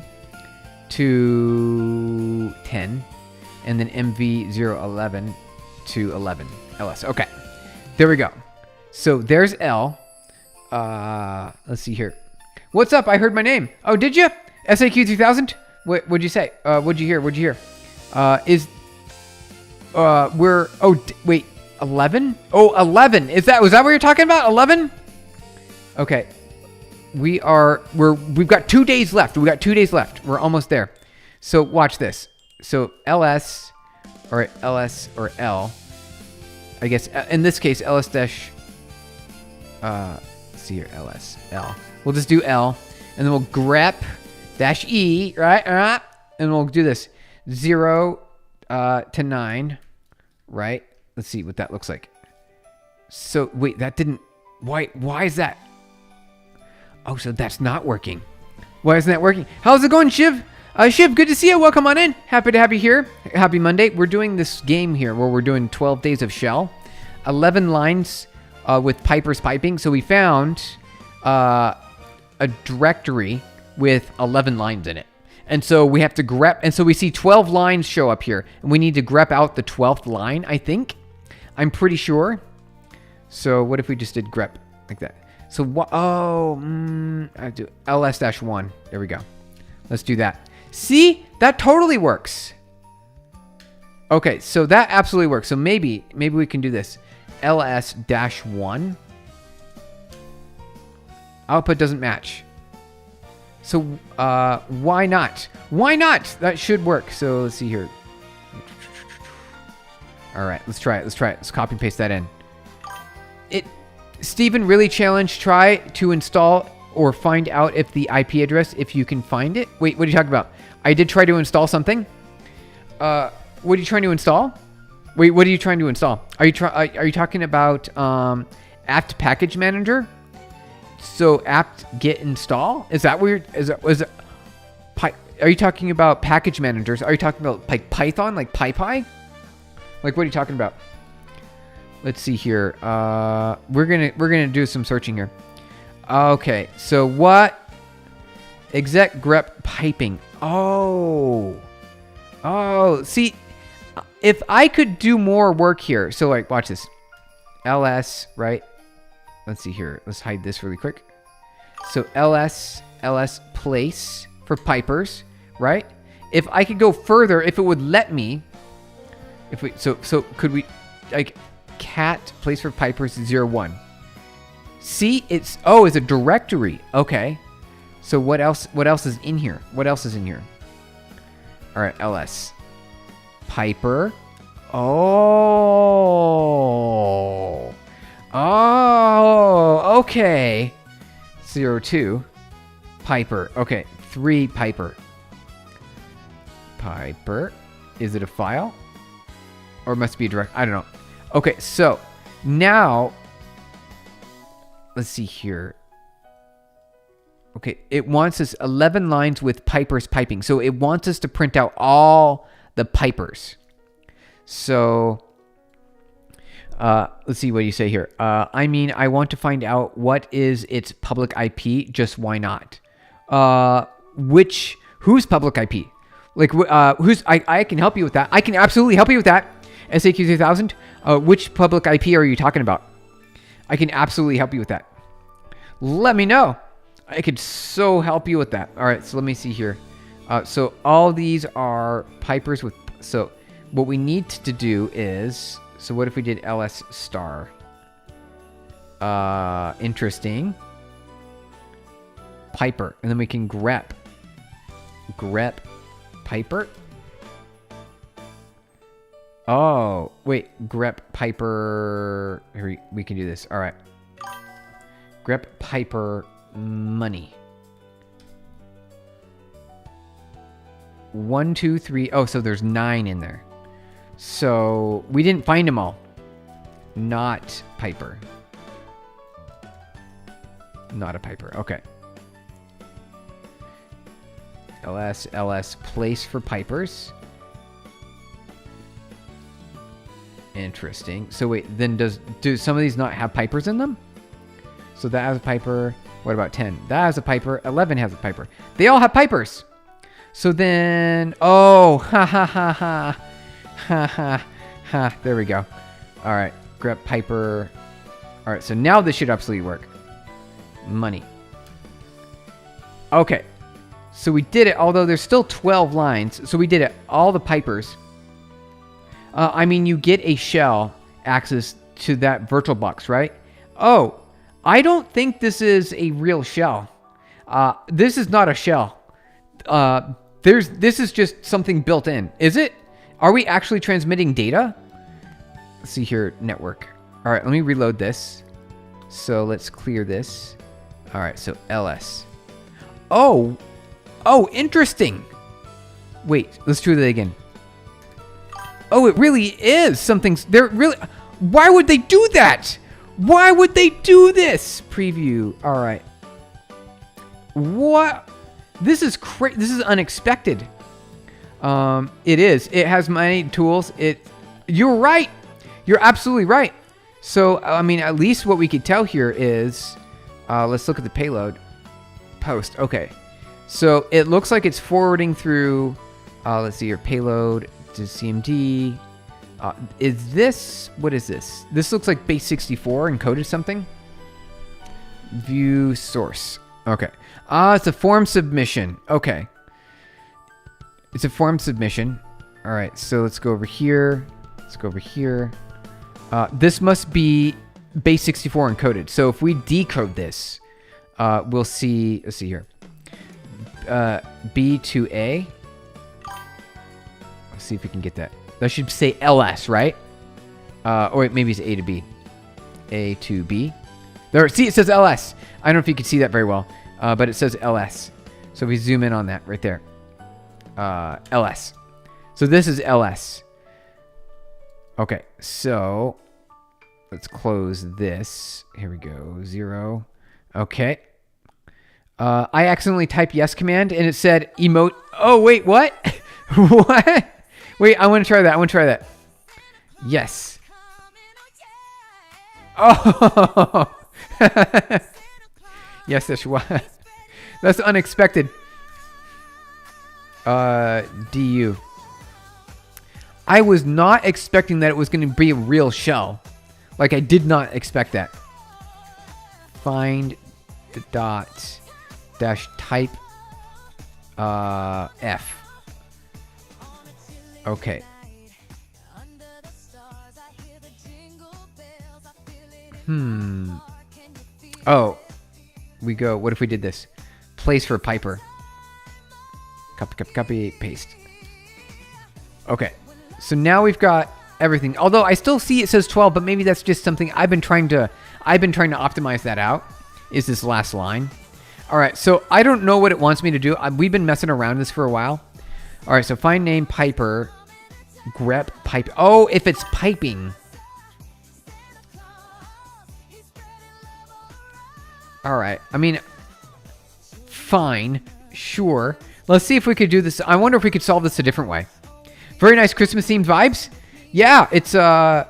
to 10, and then MV011 to 11. LS. Okay. There we go. So there's L. Let's see here. What's up? I heard my name. Oh, did you? SAQ 3000? What'd you say? What'd you hear? Wait, 11? Oh, 11. Was that what you're talking about? 11? Okay. We've got 2 days left. We're almost there. So watch this. So LS or L. I guess in this case, LS dash, let's see here, LS, L. We'll just do L, and then we'll grep dash E, right? And we'll do this 0 to 9, right? Let's see what that looks like. So wait, that didn't. Why is that? Oh, so that's not working. Why isn't that working? How's it going, Shiv? Shiv, good to see you. Welcome on in. Happy to have you here. Happy Monday. We're doing this game here where we're doing 12 days of shell, 11 lines with Piper's piping. So we found a directory with 11 lines in it. And so we have to grep, and so we see 12 lines show up here, and we need to grep out the 12th line, I think. I'm pretty sure. So what if we just did grep like that? So what? Oh, I do ls-1. There we go. Let's do that. See, that totally works. Okay, so that absolutely works. So maybe we can do this. ls-1. Output doesn't match. So why not? Why not? That should work. So let's see here. All right, let's try it. Let's copy and paste that in. Stephen really challenged, try to install or find out if the IP address, if you can find it. Wait, what are you talking about? I did try to install something. What are you trying to install? Wait, what are you trying to install? Are you talking about apt package manager? So apt get install? Is that weird? Are you talking about package managers? Are you talking about like Python, like PyPy? Like what are you talking about? Let's see here. We're gonna do some searching here. Okay, so what? Exec grep piping. Oh, see, if I could do more work here. So like, watch this. LS, right? Let's see here. Let's hide this really quick. So LS place for pipers, right? If I could go further, if it would let me, so could we, like, cat place for pipers 01. See, it's a directory. Okay. So what else is in here? What else is in here? All right, LS piper. Oh, okay. 02 piper. Okay, 3 piper. Is it a file? Or it must be a direct, I don't know. Okay, so now let's see here. Okay, it wants us 11 lines with pipers piping. So it wants us to print out all the pipers. So let's see what you say here. I mean, I want to find out what is its public IP. Just why not? Whose public IP? Like, I can help you with that. I can absolutely help you with that. SAQ3000. Which public IP are you talking about? I can absolutely help you with that. Let me know. I could so help you with that. All right, so let me see here. So all these are pipers with, so what we need to do is, so what if we did ls star? Interesting. Piper, and then we can grep piper. Oh, wait, grep piper, here we can do this. All right. Grep piper money. 1, 2, 3. Oh, so there's 9 in there. So we didn't find them all. Not piper. Not a piper. Okay. LS place for pipers. Interesting. So wait, then do some of these not have pipers in them? So that has a piper. What about 10? That has a piper. 11 has a piper. They all have pipers. So then, oh, ha. There we go. All right, grep piper. All right, so now this should absolutely work. Money. Okay, so we did it, although there's still 12 lines. So we did it, all the pipers. I mean, you get a shell access to that virtual box, right? Oh, I don't think this is a real shell. This is not a shell. This is just something built in. Is it? Are we actually transmitting data? Let's see here, network. All right, let me reload this. So let's clear this. All right, so LS. Oh, interesting. Wait, let's do that again. Oh, it really is something. They're really. Why would they do that? Why would they do this? Preview. All right. What? This is This is unexpected. It is. It has many tools. You're right. You're absolutely right. So, I mean, at least what we could tell here is, let's look at the payload. Post. Okay. So it looks like it's forwarding through. Let's see your payload to CMD. Is this, what is this? This looks like base 64 encoded something. View source. Okay. It's a form submission. Okay. It's a form submission. All right. So let's go over here. Let's go over here. This must be base 64 encoded. So if we decode this, we'll see, let's see here. B to A. Let's see if we can get that. That should say LS, right? Or wait, maybe it's A to B. A to B. There, see, it says LS. I don't know if you can see that very well, but it says LS. So if we zoom in on that right there. LS. So this is LS. Okay, so let's close this. Here we go, 0. Okay. I accidentally typed yes command and it said emote. Oh, wait, what? What? Wait, I want to try that. Yes. Oh. Yes, that's what. That's unexpected. DU. I was not expecting that it was going to be a real shell. Like, I did not expect that. Find the dot dash type F. Okay. Oh, we go. What if we did this? Place for Piper. Copy, paste. Okay. So now we've got everything. Although I still see it says 12, but maybe that's just something I've been trying to optimize that out. Is this last line? All right. So I don't know what it wants me to do. We've been messing around this for a while. All right. So find name Piper. Grep pipe. Oh, if it's piping. All right. I mean, fine. Sure. Let's see if we could do this. I wonder if we could solve this a different way. Very nice Christmas themed vibes. Yeah, it's I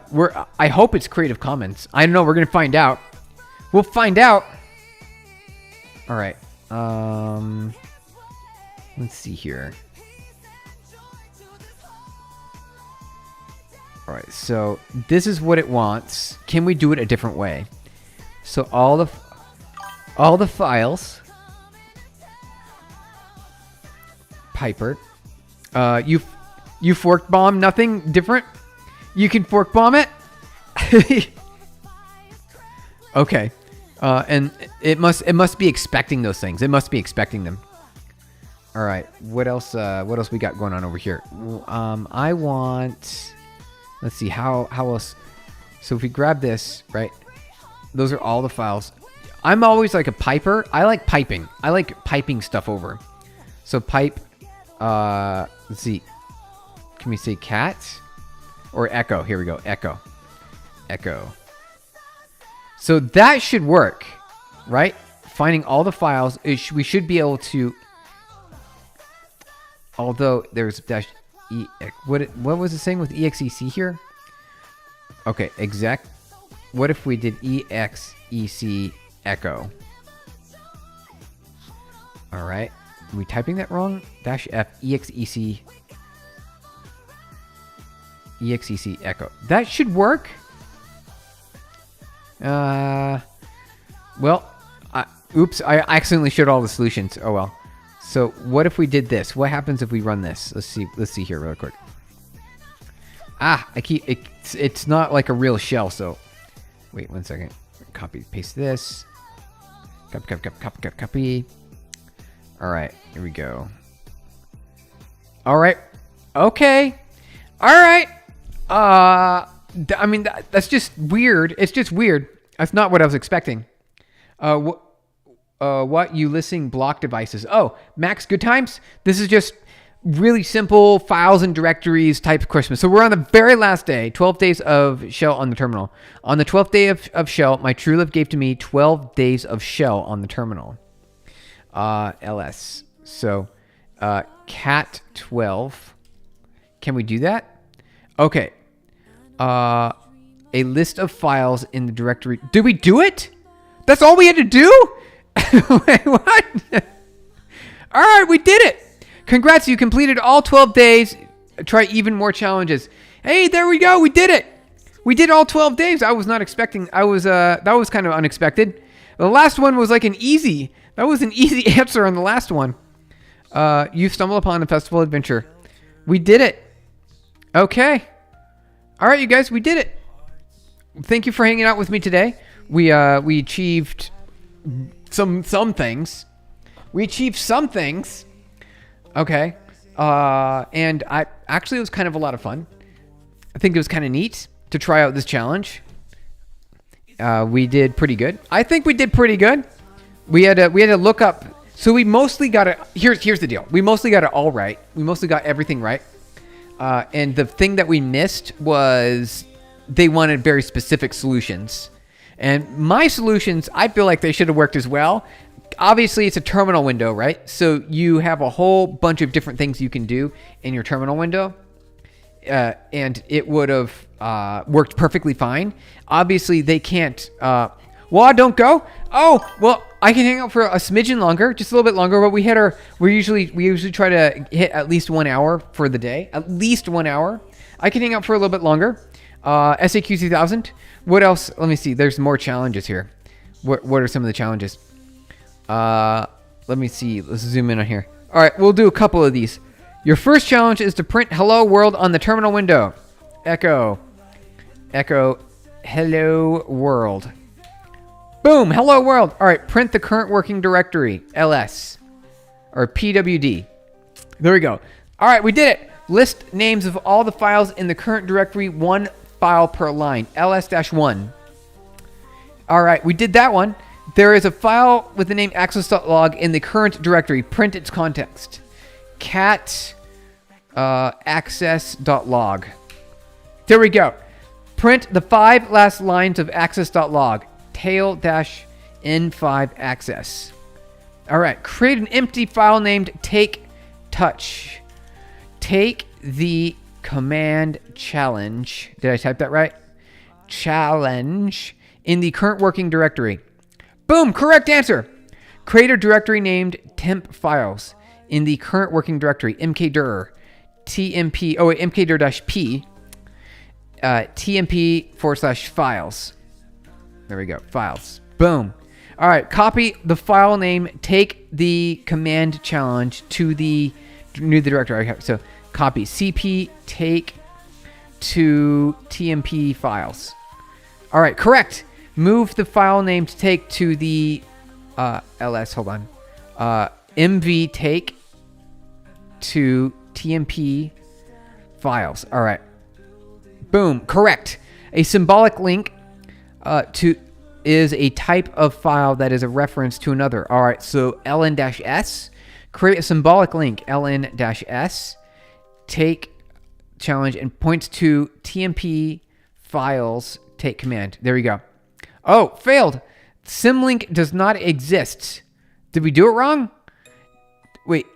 hope it's Creative Commons. I don't know, we're going to find out. We'll find out. All right. Let's see here. All right. So, this is what it wants. Can we do it a different way? So, all the files Piper. You fork bomb nothing different? You can fork bomb it? Okay. And it must be expecting those things. It must be expecting them. All right. What else we got going on over here? I want, let's see, how else? So if we grab this, right? Those are all the files. I'm always like a piper. I like piping. I like piping stuff over. So pipe, let's see. Can we say cat or echo? Here we go. Echo. So that should work, right? Finding all the files. We should be able to, although there's dash e. What was it saying with exec here? Okay, exec. What if we did exec echo? All right. Are we typing that wrong? Dash F exec echo. That should work. Well, oops, I accidentally showed all the solutions. Oh well. So what if we did this? What happens if we run this? Let's see here real quick. It's not like a real shell, so wait 1 second. Copy, paste this. Copy. All right, here we go. All right. Okay. All right. I mean, that's just weird. It's just weird. That's not what I was expecting. What you listing block devices? Oh, Max Good Times. This is just really simple files and directories type of Christmas. So we're on the very last day, 12 days of shell on the terminal. On the 12th day of shell, my true love gave to me 12 days of shell on the terminal. LS. So, cat 12. Can we do that? Okay. A list of files in the directory. Did we do it? That's all we had to do? Wait, what? All right, we did it. Congrats, you completed all 12 days. Try even more challenges. Hey, there we go. We did it. We did all 12 days. I was not expecting. That was kind of unexpected. The last one was like an easy. That was an easy answer on the last one. You stumbled upon a festival adventure. We did it. Okay. All right, you guys, we did it. Thank you for hanging out with me today. We achieved some things. We achieved some things. Okay. And it was kind of a lot of fun. I think it was kind of neat to try out this challenge. We did pretty good. I think we did pretty good. We had to look up. So we mostly got it. Here's the deal. We mostly got it all right. We mostly got everything right. And the thing that we missed was they wanted very specific solutions. And my solutions, I feel like they should have worked as well. Obviously, it's a terminal window, right? So you have a whole bunch of different things you can do in your terminal window. and it would have worked perfectly fine. Obviously, they can't. Well, don't go. Oh, well, I can hang out for a smidgen longer, just a little bit longer. But we usually try to hit at least 1 hour for the day, at least 1 hour. I can hang out for a little bit longer. SAQ 2000. What else? Let me see. There's more challenges here. What are some of the challenges? Let me see. Let's zoom in on here. All right, we'll do a couple of these. Your first challenge is to print "Hello World" on the terminal window. Echo, "Hello World." Boom, "Hello World." All right, print the current working directory, ls, or pwd. There we go. All right, we did it. List names of all the files in the current directory, 1 file per line, ls-1. All right, we did that one. There is a file with the name access.log in the current directory. Print its context. Cat access.log. There we go. Print the 5 last lines of access.log. tail-n5 access. All right. Create an empty file named take touch. Take the command challenge. Did I type that right? Challenge in the current working directory. Boom, correct answer. Create a directory named temp files in the current working directory, mkdir, tmp, mkdir-p, tmp/files. There we go, files. Boom. All right, copy the file name, take the command challenge to the new directory. Okay, so copy cp take to tmp files. All right, correct. Move the file name to take to the ls, hold on, mv take to tmp files. All right. Boom, correct. A symbolic link is a type of file that is a reference to another. All right, so ln-s, create a symbolic link, ln-s, take challenge, and points to tmp files, take command. There we go. Oh, failed. Symlink does not exist. Did we do it wrong? Wait,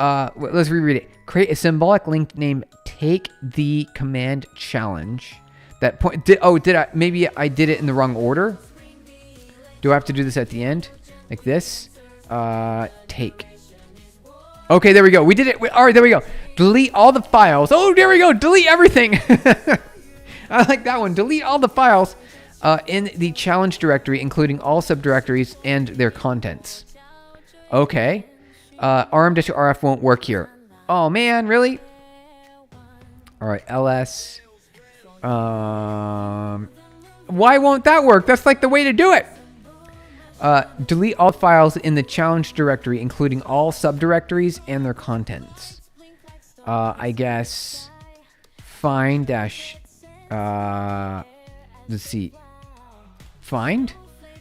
let's reread it. Create a symbolic link named take the command challenge. That point, maybe I did it in the wrong order? Do I have to do this at the end? Like this? Take. Okay, there we go. We did it. All right, there we go. Delete all the files. Oh, there we go. Delete everything. I like that one. Delete all the files in the challenge directory, including all subdirectories and their contents. Okay. rm-rf won't work here. Oh, man, really? All right, ls. Why won't that work? That's like the way to do it. Delete all files in the challenge directory, including all subdirectories and their contents. I guess find dash, let's see, find?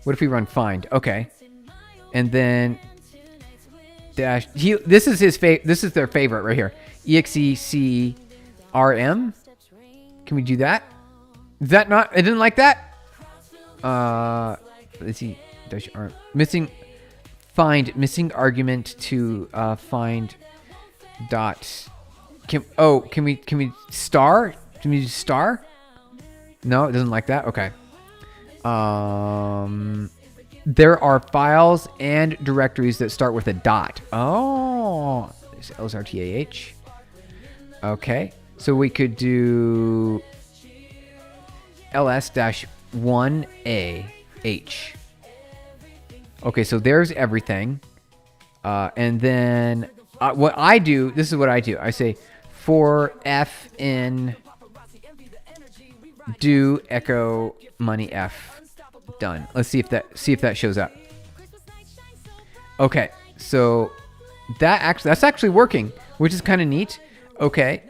What if we run find? Okay. And then dash, this is their favorite right here. exec rm. Can we do that? Is that not, I didn't like that? Let's see, dash r, missing argument to find dot. Can we star? Can we do star? No, it doesn't like that. Okay. There are files and directories that start with a dot. Oh, there's lsrtah. Okay, so we could do ls-1ah. Okay, so there's everything. And then what I do, this is what I do. I say for f in do echo money f. Done. Let's see if that shows up. Okay, so that's actually working, which is kind of neat. Okay,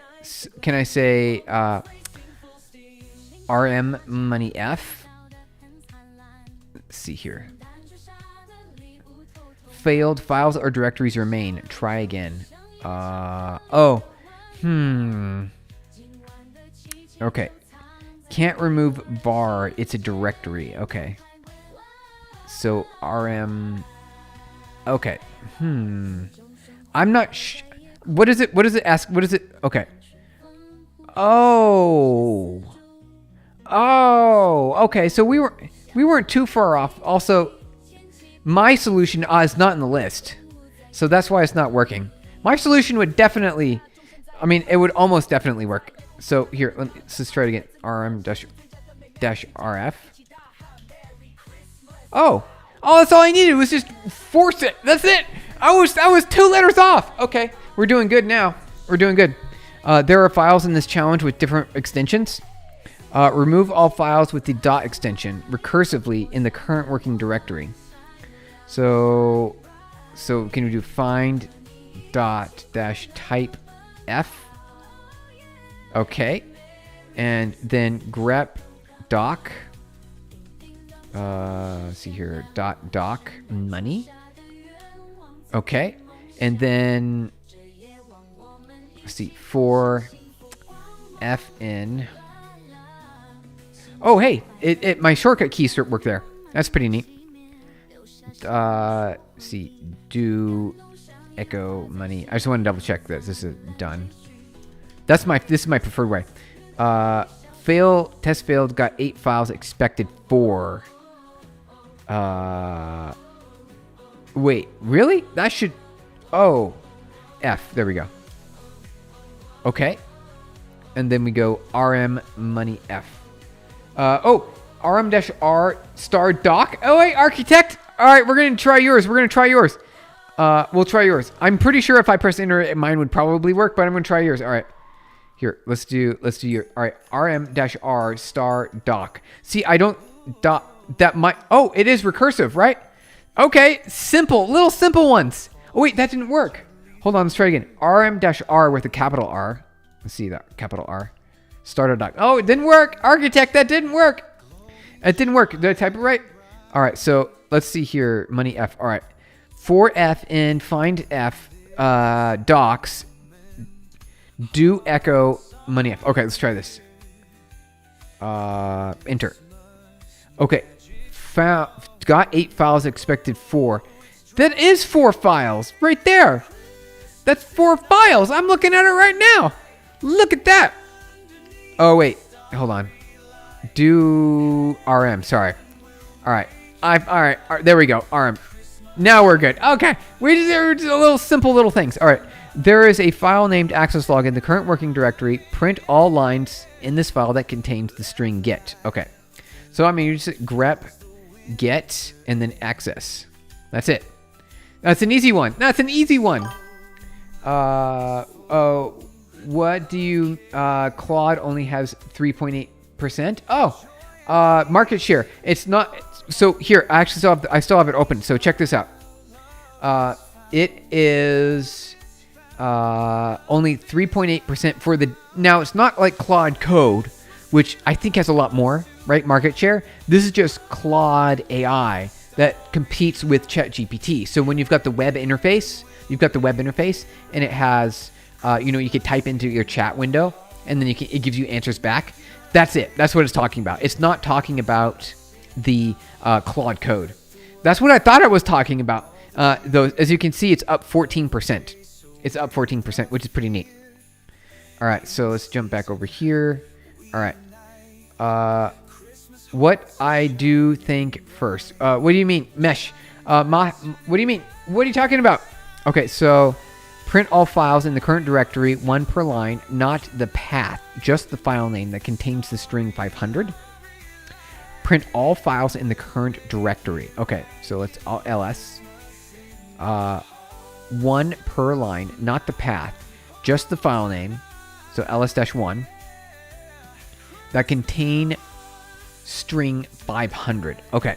can I say rm money f? Let's see here. Failed files or directories remain. Try again. Okay. Can't remove var. It's a directory. Okay. So rm. Okay. I'm not. What is it? What does it ask? What is it? Okay. Oh. Oh, okay. So we weren't too far off. Also, my solution is not in the list. So that's why it's not working. My solution would definitely, I mean, it would almost definitely work. So here, let's try it again. RM-RF. Oh, that's all I needed was just force it. That's it. I was 2 letters off. Okay, we're doing good now. We're doing good. There are files in this challenge with different extensions. Remove all files with the dot extension recursively in the current working directory. So can we do find dot dash type F? Okay, and then grep doc. Let's see here, dot doc money. Okay, and then let's see for fn. Oh, hey, my shortcut keys work there. That's pretty neat. See, do echo money. I just want to double check this. This is done. This is my preferred way. Test failed, got 8 files, expected 4. Wait, really? That should, F, there we go. Okay. And then we go RM money F. RM-R star doc. Oh, wait, architect. All right, we're going to try yours. We'll try yours. I'm pretty sure if I press enter, mine would probably work, but I'm going to try yours. All right. Here, let's do your, all right, RM-R star doc. See, I don't that might, it is recursive, right? Okay, little simple ones. Oh, wait, that didn't work. Hold on, let's try again. RM-R with a capital R. Let's see that, capital R. Start.doc. Oh, it didn't work. Architect, that didn't work. It didn't work. Did I type it right? All right, so let's see here. Money F. All right. For F in find F docs, do echo money F. Okay, let's try this. Enter. Okay. Got 8 files, expected 4. That is 4 files right there. That's 4 files. I'm looking at it right now. Look at that. Oh, wait. Hold on. Do RM. Sorry. All right. All right. There we go. RM. Now we're good. Okay. We just little simple little things. All right. There is a file named access log in the current working directory. Print all lines in this file that contains the string get. Okay. So, I mean, you just grep get and then access. That's it. That's an easy one. What do you, Claude only has 3.8%. Market share. It's not, so here, I still have it open. So check this out. It is, only 3.8% for now it's not like Claude Code, which I think has a lot more, right? Market share. This is just Claude AI that competes with ChatGPT. So when you've got the web interface, and it has, you could type into your chat window, and then it gives you answers back. That's it. That's what it's talking about. It's not talking about the Claude Code. That's what I thought it was talking about. Though, as you can see, it's up 14%. It's up 14%, which is pretty neat. All right, so let's jump back over here. All right. What I do think first. What do you mean, mesh? What do you mean? What are you talking about? Okay, so print all files in the current directory, 1 per line, not the path, just the file name that contains the string 500. Print all files in the current directory. Okay, so let's ls. 1 per line, not the path, just the file name. So ls-1 that contain string 500. Okay,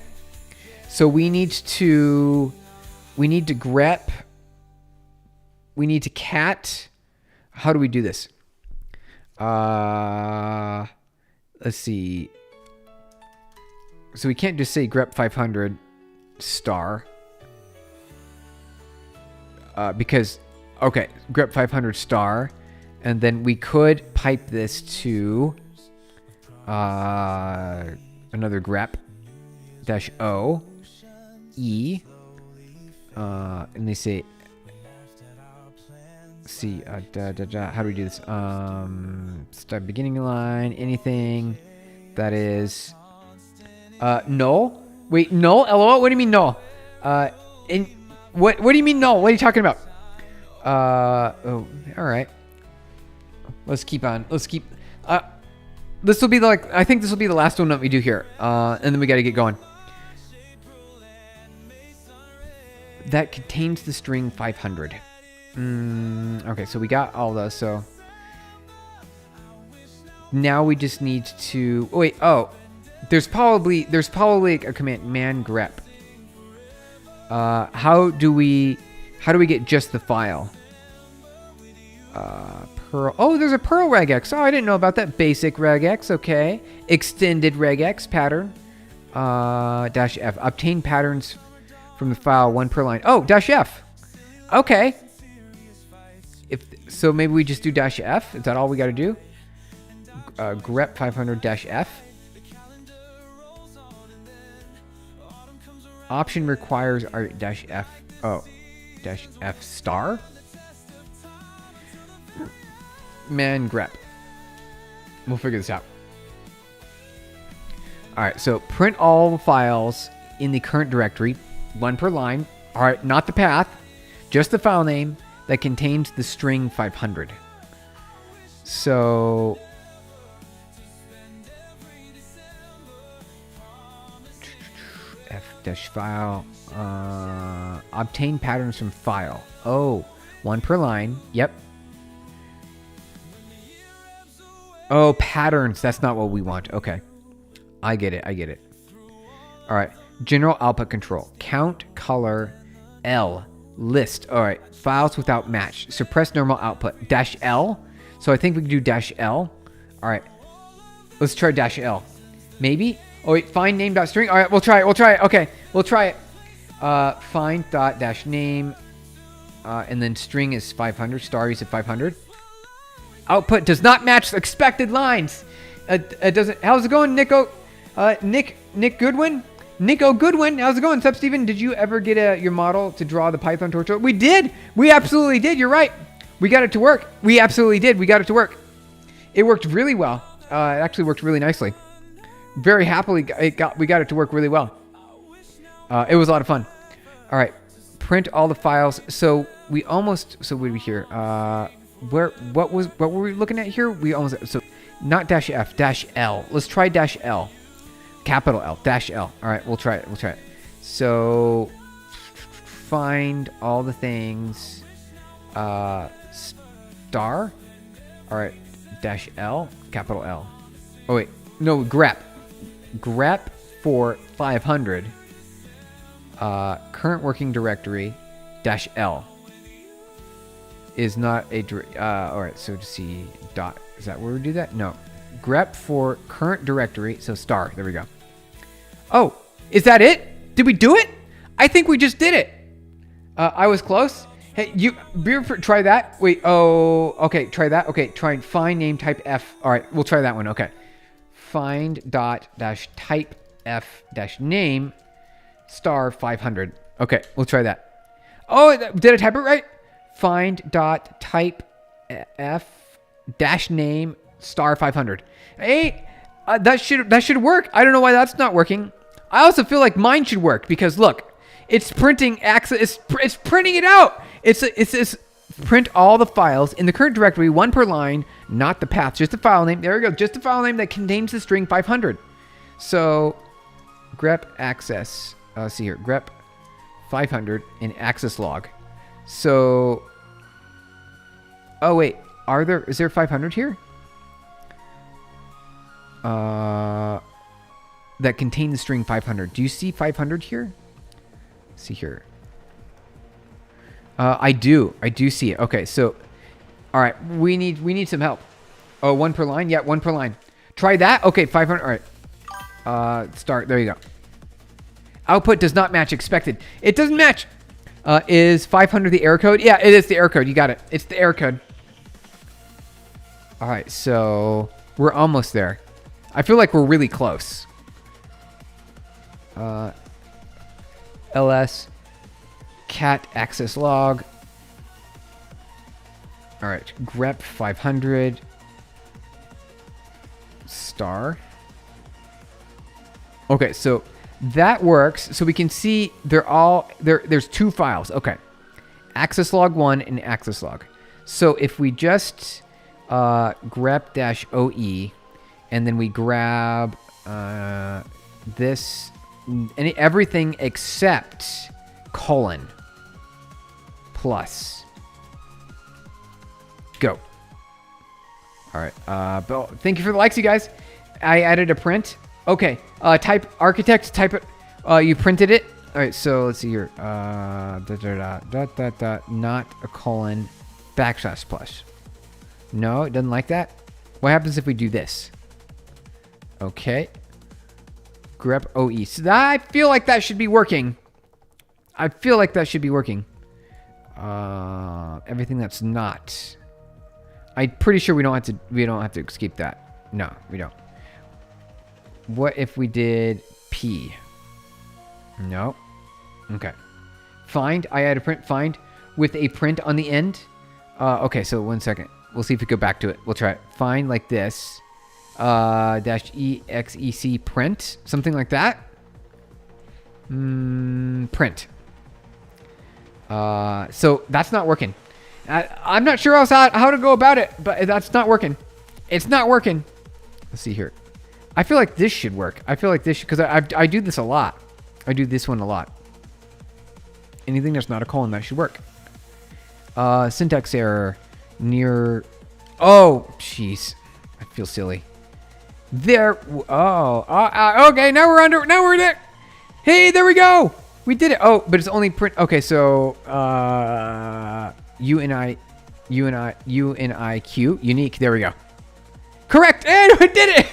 so we need to grep. We need to cat. How do we do this? Let's see. So we can't just say grep 500 star. Because, okay, grep 500 star. And then we could pipe this to another grep -o e. And they say see. How do we do this? Start beginning line. Anything that is null. Wait, null? LOL? What do you mean null? What do you mean null? What are you talking about? Oh, all right. Let's keep on. Let's keep. This will be I think this will be the last one that we do here. And then we got to get going. That contains the string 500. Okay, so we got all those. So now we just need to. Oh, wait. Oh, there's probably a command man grep. How do we get just the file? Perl. Oh, there's a Perl regex. Oh, I didn't know about that. Basic regex. Okay. Extended regex pattern. -f. Obtain patterns from the file, one per line. Oh, -f. Okay. So maybe we just do -f. Is that all we got to do? Grep 500 -f. Option requires our -f. Oh, -f star. Man grep. We'll figure this out. All right, so print all the files in the current directory, one per line. All right, not the path, just the file name that contains the string 500. So f-file, obtain patterns from file. Oh, one per line. Yep. Oh, patterns. That's not what we want. Okay. I get it. All right. General output control. Count, color, L. List. All right. Files without match. Suppress normal output. -L. So I think we can do -L. All right. Let's try -L. Maybe? Oh, wait. Find name.string. All right. We'll try it. Okay. We'll try it. Find .-name. And then string is 500. Star is at 500. Output does not match expected lines. It doesn't. How's it going, Nico? Nick Goodwin? Nico Goodwin. How's it going? Sup, Steven? Did you ever get your model to draw the Python torch? We did. We absolutely did. You're right. We got it to work. We absolutely did. We got it to work. It worked really well. It actually worked really nicely. Very happily, we got it to work really well. It was a lot of fun. All right. Print all the files. So what did we hear? What were we looking at here? We almost, so not -f, -L. Let's try -L. Capital L, -L. All right, we'll try it. So find all the things, star. All right, -L, capital L. Oh wait, no, grep for 500. Current working directory, -L. Is not a all right, so to see dot, is that where we do that? No, grep for current directory, so star. There we go. Oh, is that it? Did we do it? I think we just did it. I was close. Hey, try that. Wait, oh, okay, try that. Okay, try and find name type F. All right, we'll try that one. Okay, find .-type F-name star 500. Okay, we'll try that. Oh, did I type it right? Find .type F-name star 500. Hey, that should work. I don't know why that's not working. I also feel like mine should work because look, it's printing access. It's printing it out. It's print all the files in the current directory, one per line, not the path, just the file name. There we go, just the file name that contains the string 500. So grep access. See here, grep 500 in access log. So, oh wait, is there 500 here? That contain the string 500. Do you see 500 here? Let's see here. I do see it. Okay, so, all right, we need some help. Oh, one per line? Yeah, one per line. Try that. Okay, 500. All right. Start. There you go. Output does not match expected. It doesn't match. Is 500 the error code? Yeah, it is the error code. You got it. It's the error code. All right, so we're almost there. I feel like we're really close. ls cat access log. All right, grep 500 star. Okay, so that works. So we can see they're all there's two files. Okay, access log 1 and access log. So if we just grep-oe and then we grab this everything except colon plus go. All right, Bill, thank you for the likes, you guys. I added a print. Okay, type architect, type it. You printed it. All right, so let's see here. Not a colon, backslash plus. No, it doesn't like that. What happens if we do this? Okay. Grep OE. So I feel like that should be working. I feel like that should be working. Everything that's not. I'm pretty sure we don't have to escape that. No, we don't. What if we did P? No. Okay. Find. I add a print. Find with a print on the end. Okay, so 1 second. We'll see if we go back to it. We'll try it. Find like this. Dash exec print. Something like that. Print. So that's not working. I'm not sure how to go about it, but that's not working. It's not working. Let's see here. I feel like this should work. I feel like this should, because I do this a lot. I do this one a lot. Anything that's not a colon, that should work. Syntax error near. Oh, jeez. I feel silly. There. Oh. Okay. Now we're under. Now we're there. Hey, there we go. We did it. Oh, but it's only print. Okay, so UNIQ unique. There we go. Correct. And we did it.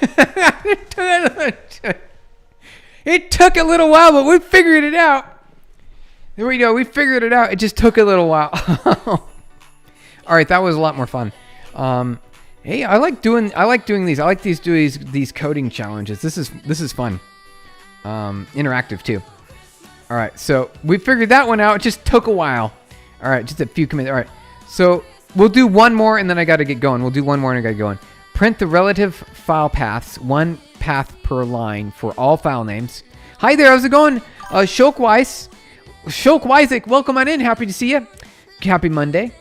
It took a little while, but we figured it out. There we go. We figured it out. It just took a little while. All right, that was a lot more fun. Hey, I like doing these. I like these coding challenges. This is fun. Interactive too. All right, so we figured that one out. It just took a while. All right, just a few commits. All right, so we'll do one more, and then I got to get going. We'll do one more, and I got to get going. Print the relative file paths, one path per line for all file names. Hi there, how's it going? Shulk Weisek, welcome on in. Happy to see you. Happy Monday.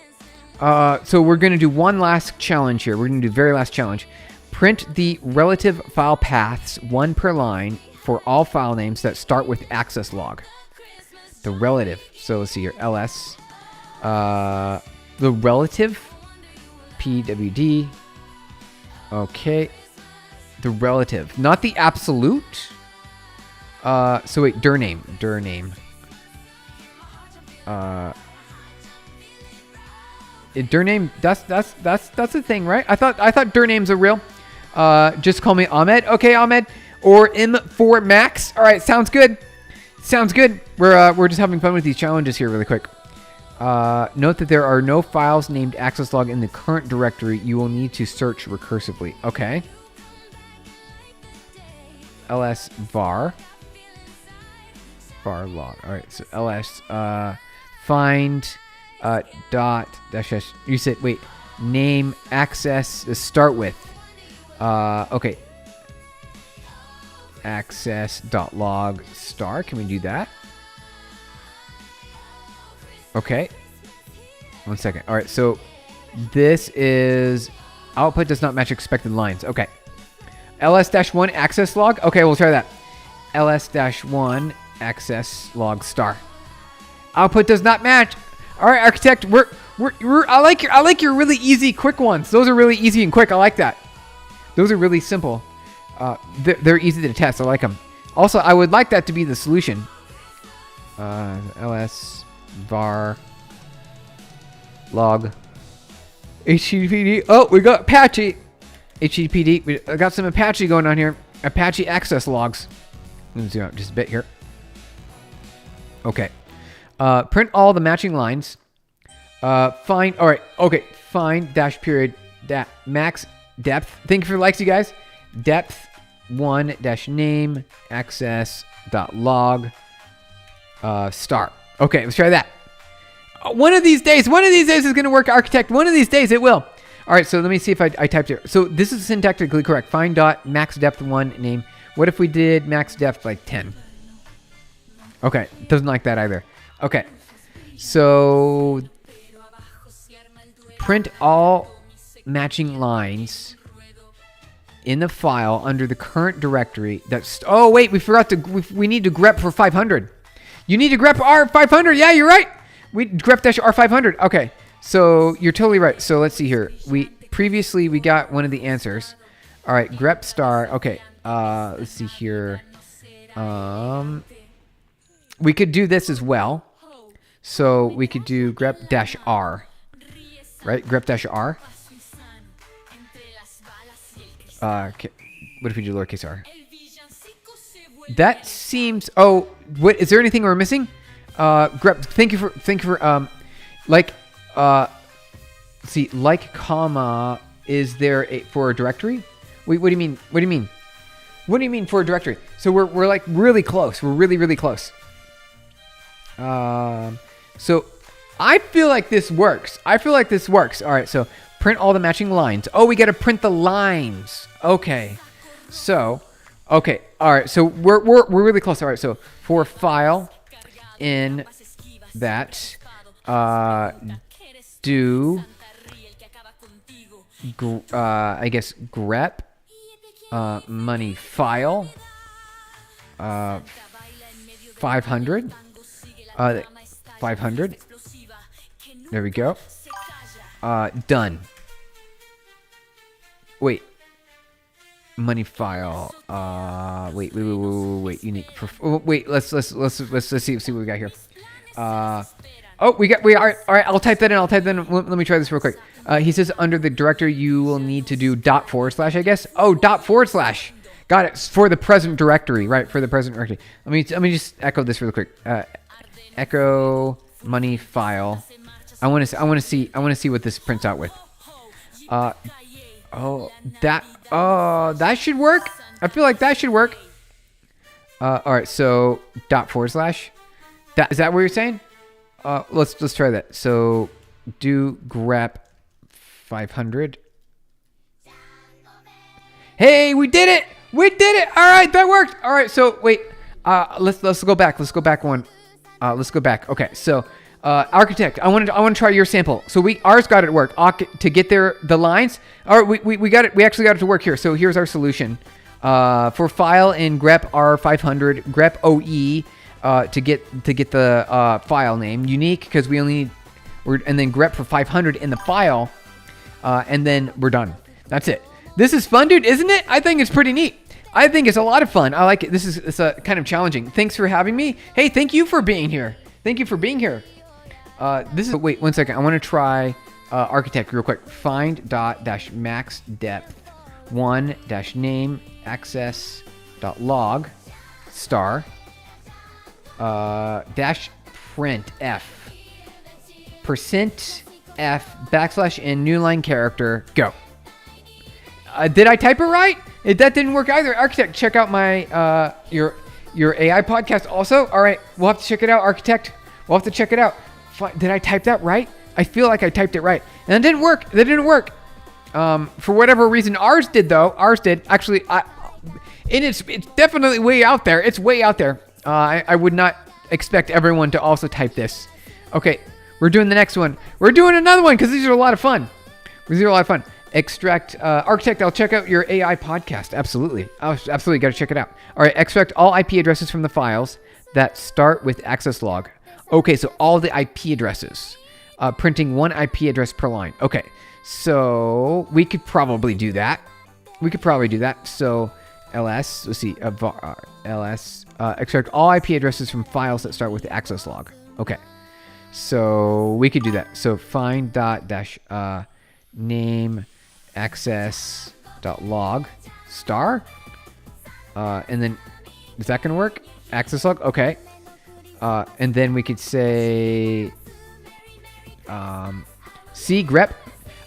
So we're going to do one last challenge here. We're going to do very last challenge. Print the relative file paths, one per line, for all file names that start with access log. The relative. So let's see here. ls. The relative. pwd. Okay. The relative. Not the absolute. So wait. Dir name. Dir name. That's a thing, right? I thought dir names are real. Just call me Ahmed. Okay, Ahmed. Or M4 Max. All right, sounds good. Sounds good. We're just having fun with these challenges here really quick. Note that there are no files named access log in the current directory. You will need to search recursively. Okay. ls var log. All right, so ls find dot dash dash. You said wait. Name access to start with. Okay. Access.log star. Can we do that? Okay. 1 second. All right. So this is output does not match expected lines. Okay. ls-1 access log. Okay, we'll try that. ls-1 access log star. Output does not match. All right, architect. I like your really easy, quick ones. Those are really easy and quick. I like that. Those are really simple. They're easy to test. I like them. Also, I would like that to be the solution. ls var log HTTPD. Oh, we got Apache HTTPD. I got some Apache going on here. Apache access logs. Let me zoom out just a bit here. Okay. Print all the matching lines. Find. All right. Okay. Find dash period max depth. Thank you for the likes, you guys. Depth 1 dash name access dot log star. Okay, let's try that. One of these days is going to work, architect. One of these days it will. All right, so let me see if I typed it. So this is syntactically correct. Find dot max depth 1 name. What if we did max depth like 10? Okay, doesn't like that either. Okay, so print all matching lines in the file under the current directory. That's oh wait, we forgot to we need to grep for 500. You need to grep R500. Yeah, you're right. We grep dash R500. Okay. So you're totally right. So let's see here. We got one of the answers. All right, grep star. Okay. Let's see here. We could do this as well. So we could do grep dash R. Right? Grep dash R. Okay. What if we do lowercase r? That seems. Oh, what is there anything we're missing? Grep. Thank you for like. See, like, comma, is there for a directory? Wait, what do you mean? What do you mean? What do you mean for a directory? So we're like really close. We're really close. So I feel like this works. All right, so print all the matching lines. Oh, we got to print the lines. Okay. So, okay. All right. So we're really close. All right. So for file in that, do I guess grep money file 500 500. There we go. Done. Wait, money file wait, unique wait, let's see what we got here. Oh, we are all right. I'll type that in. Let me try this real quick. He says under the directory you will need to do dot / I guess. Oh, dot / got it, for the present directory, right? For the present directory. Let me just echo this real quick. Echo money file. I want to see what this prints out with. That should work. I feel like that should work. All right. So dot / That is that what you're saying? Let's try that. So do grep 500. Hey, we did it! All right, that worked. All right, so wait. Let's go back. Let's go back one. Let's go back. Okay, so architect, I want to try your sample. So ours got it to work. To get the lines. All right, we got it. We actually got it to work here. So here's our solution. For file in grep R500 grep OE. To get the file name unique, because we only need and then grep for 500 in the file, and then we're done. That's it. This is fun, dude, isn't it? I think it's pretty neat. I think it's a lot of fun. I like it. It's kind of challenging. Thanks for having me. Hey, thank you for being here. Wait 1 second. I want to try architect real quick. Find dot dash max depth 1 dash name access dot log star dash print f percent f \n new line character go. Did I type it right? That didn't work either. Architect, check out my your AI podcast also. All right, we'll have to check it out. Architect, we'll have to check it out. Did I type that right? I feel like I typed it right, and it didn't work. For whatever reason. Ours did actually. It's definitely way out there. It's way out there. I would not expect everyone to also type this. Okay, we're doing the next one. We're doing another one because these are a lot of fun. Extract architect. I'll check out your AI podcast. Absolutely, absolutely got to check it out. All right, extract all IP addresses from the files that start with access log. Okay, so all the IP addresses, printing one IP address per line. Okay, so we could probably do that. So ls, let's see, ls extract all IP addresses from files that start with the access log. Okay, so we could do that. So find dot dash name access dot log star, and then is that gonna work? Access log. Okay, and then we could say c grep.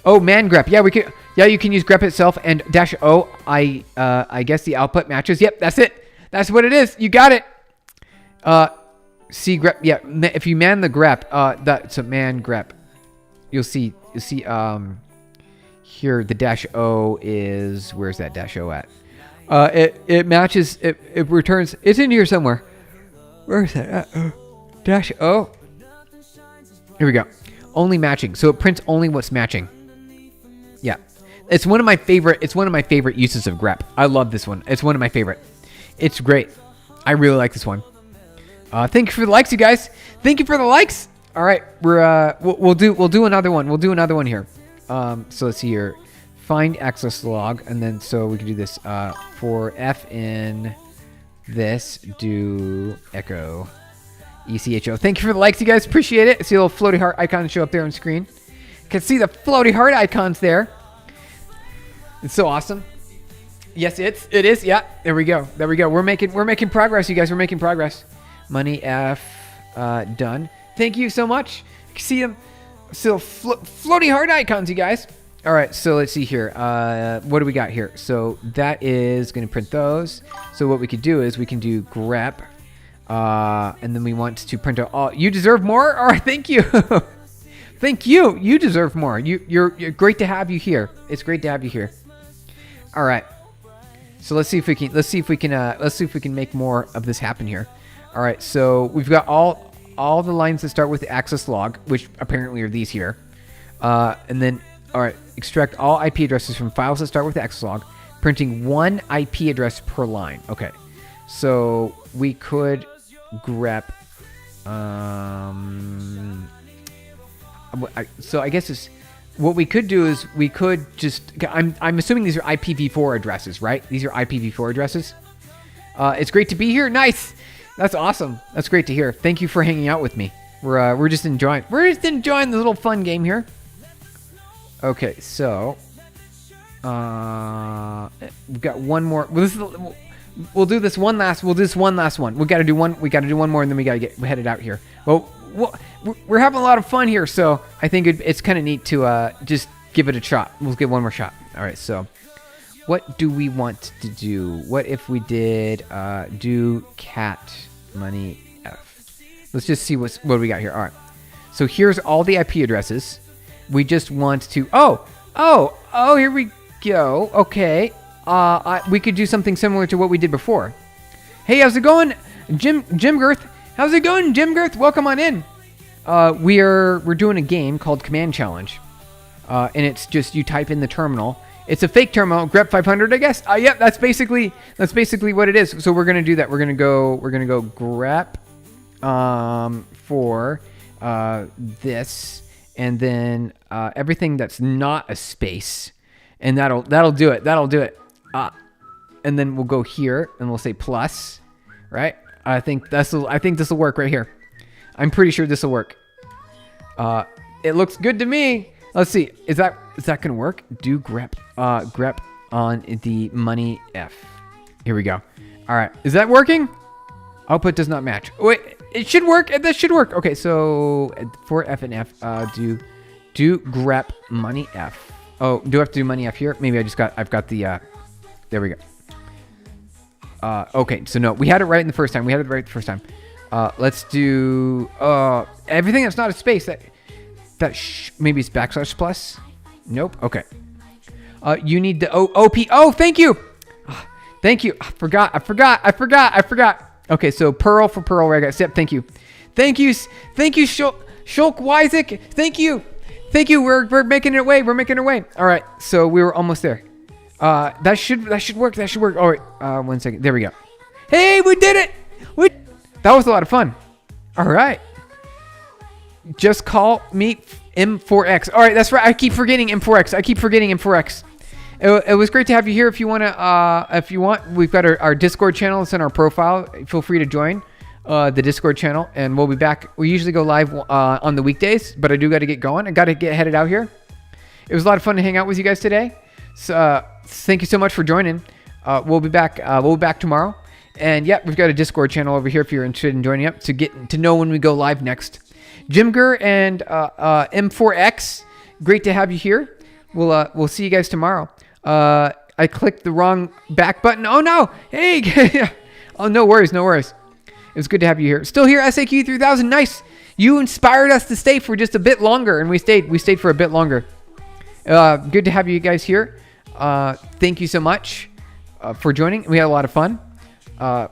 Oh, man grep. Yeah, we could. Yeah, you can use grep itself and dash o. I guess the output matches. Yep, that's it. That's what it is. You got it. see grep. Yeah, if you man the grep, that's a man grep. You'll see here the dash O is, where's that dash O at? It matches. It returns. It's in here somewhere. Where is that? Dash O. Here we go. Only matching. So it prints only what's matching. Yeah. It's one of my favorite uses of grep. I love this one. It's one of my favorite. It's great. I really like this one. Thank you for the likes, you guys. Thank you for the likes. All right, we'll do another one. We'll do another one here. So let's see here. Find access log, and then so we can do this for F in this. Do echo ECHO. Thank you for the likes, you guys. Appreciate it. See a little floaty heart icon show up there on the screen. Can see the floaty heart icons there. It's so awesome. Yes, it is. Yeah, there we go. We're making progress, you guys. We're making progress. Money F done. Thank you so much. You can see them still floaty heart icons, you guys. All right, so let's see here. What do we got here? So that is going to print those. So what we could do is we can do grep, and then we want to print out all. You deserve more. All right, thank you. Thank you. You deserve more. You're great to have you here. It's great to have you here. All right. So let's see if we can make more of this happen here. All right. So we've got all the lines that start with the access log, which apparently are these here, and then. All right, extract all IP addresses from files that start with access log, printing one IP address per line. Okay, so we could grep. So I guess what we could do is we could just. I'm assuming these are IPv4 addresses, right? These are IPv4 addresses. It's great to be here. Nice. That's awesome. That's great to hear. Thank you for hanging out with me. We're just enjoying. We're just enjoying the little fun game here. Okay, so we've got one more. We'll do this one last. We'll do this one last one. We got to do one. We got to do one more, and then we got to get headed out here. Well, we're having a lot of fun here, so I think it's kind of neat to just give it a shot. We'll give one more shot. All right. So, what do we want to do? What if we did do cat money F? Let's just see what we got here. All right. So here's all the IP addresses. We just want to. Oh! Here we go. Okay. We could do something similar to what we did before. Hey, how's it going, Jim Girth? How's it going, Jim Girth? Welcome on in. We're doing a game called Command Challenge, and it's just you type in the terminal. It's a fake terminal, grep 500, I guess. Yep, that's basically what it is. So we're gonna do that. We're gonna go grep for this. And then everything that's not a space, and that'll do it. And then we'll go here and we'll say plus, right? I think this will work right here. I'm pretty sure this will work. It looks good to me. Let's see. Is that gonna work? Do grep on the money F. Here we go. All right. Is that working? Output does not match. Wait. It should work. This should work. Okay, so for F and F, do grep money F. Oh, do I have to do money F here? Maybe I've got the, there we go. Okay, so no, we had it right the first time. Let's do, everything that's not a space, maybe it's backslash plus. Nope, okay. You need the OP. Oh, thank you. Thank you. I forgot. Okay, so Pearl for Pearl Reg. Yep, thank you, Shulk Wyzik. Thank you. We're making our way. All right, so we were almost there. That should work. All right, 1 second. There we go. Hey, we did it. That was a lot of fun. All right. Just call me M4X. All right, that's right. I keep forgetting M4X. It was great to have you here. If you want, we've got our Discord channel. It's in our profile. Feel free to join the Discord channel, and we'll be back. We usually go live on the weekdays, but I do got to get going. I got to get headed out here. It was a lot of fun to hang out with you guys today. So thank you so much for joining. We'll be back. We'll be back tomorrow. And yeah, we've got a Discord channel over here if you're interested in joining up to get to know when we go live next. Jimger and M4X, great to have you here. We'll see you guys tomorrow. I clicked the wrong back button. Oh no! Hey! Oh, no worries. It was good to have you here. Still here, SAQ 3000. Nice. You inspired us to stay for just a bit longer, and we stayed. We stayed for a bit longer. Good to have you guys here. Thank you so much for joining. We had a lot of fun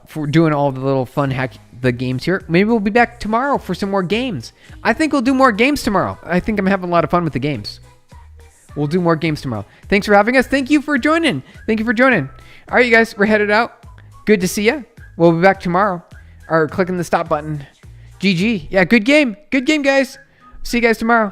for doing all the little fun the games here. Maybe we'll be back tomorrow for some more games. I think we'll do more games tomorrow. I think I'm having a lot of fun with the games. We'll do more games tomorrow. Thanks for having us. Thank you for joining. Thank you for joining. All right, you guys, we're headed out. Good to see you. We'll be back tomorrow. Or clicking the stop button. GG. Yeah, good game. Good game, guys. See you guys tomorrow.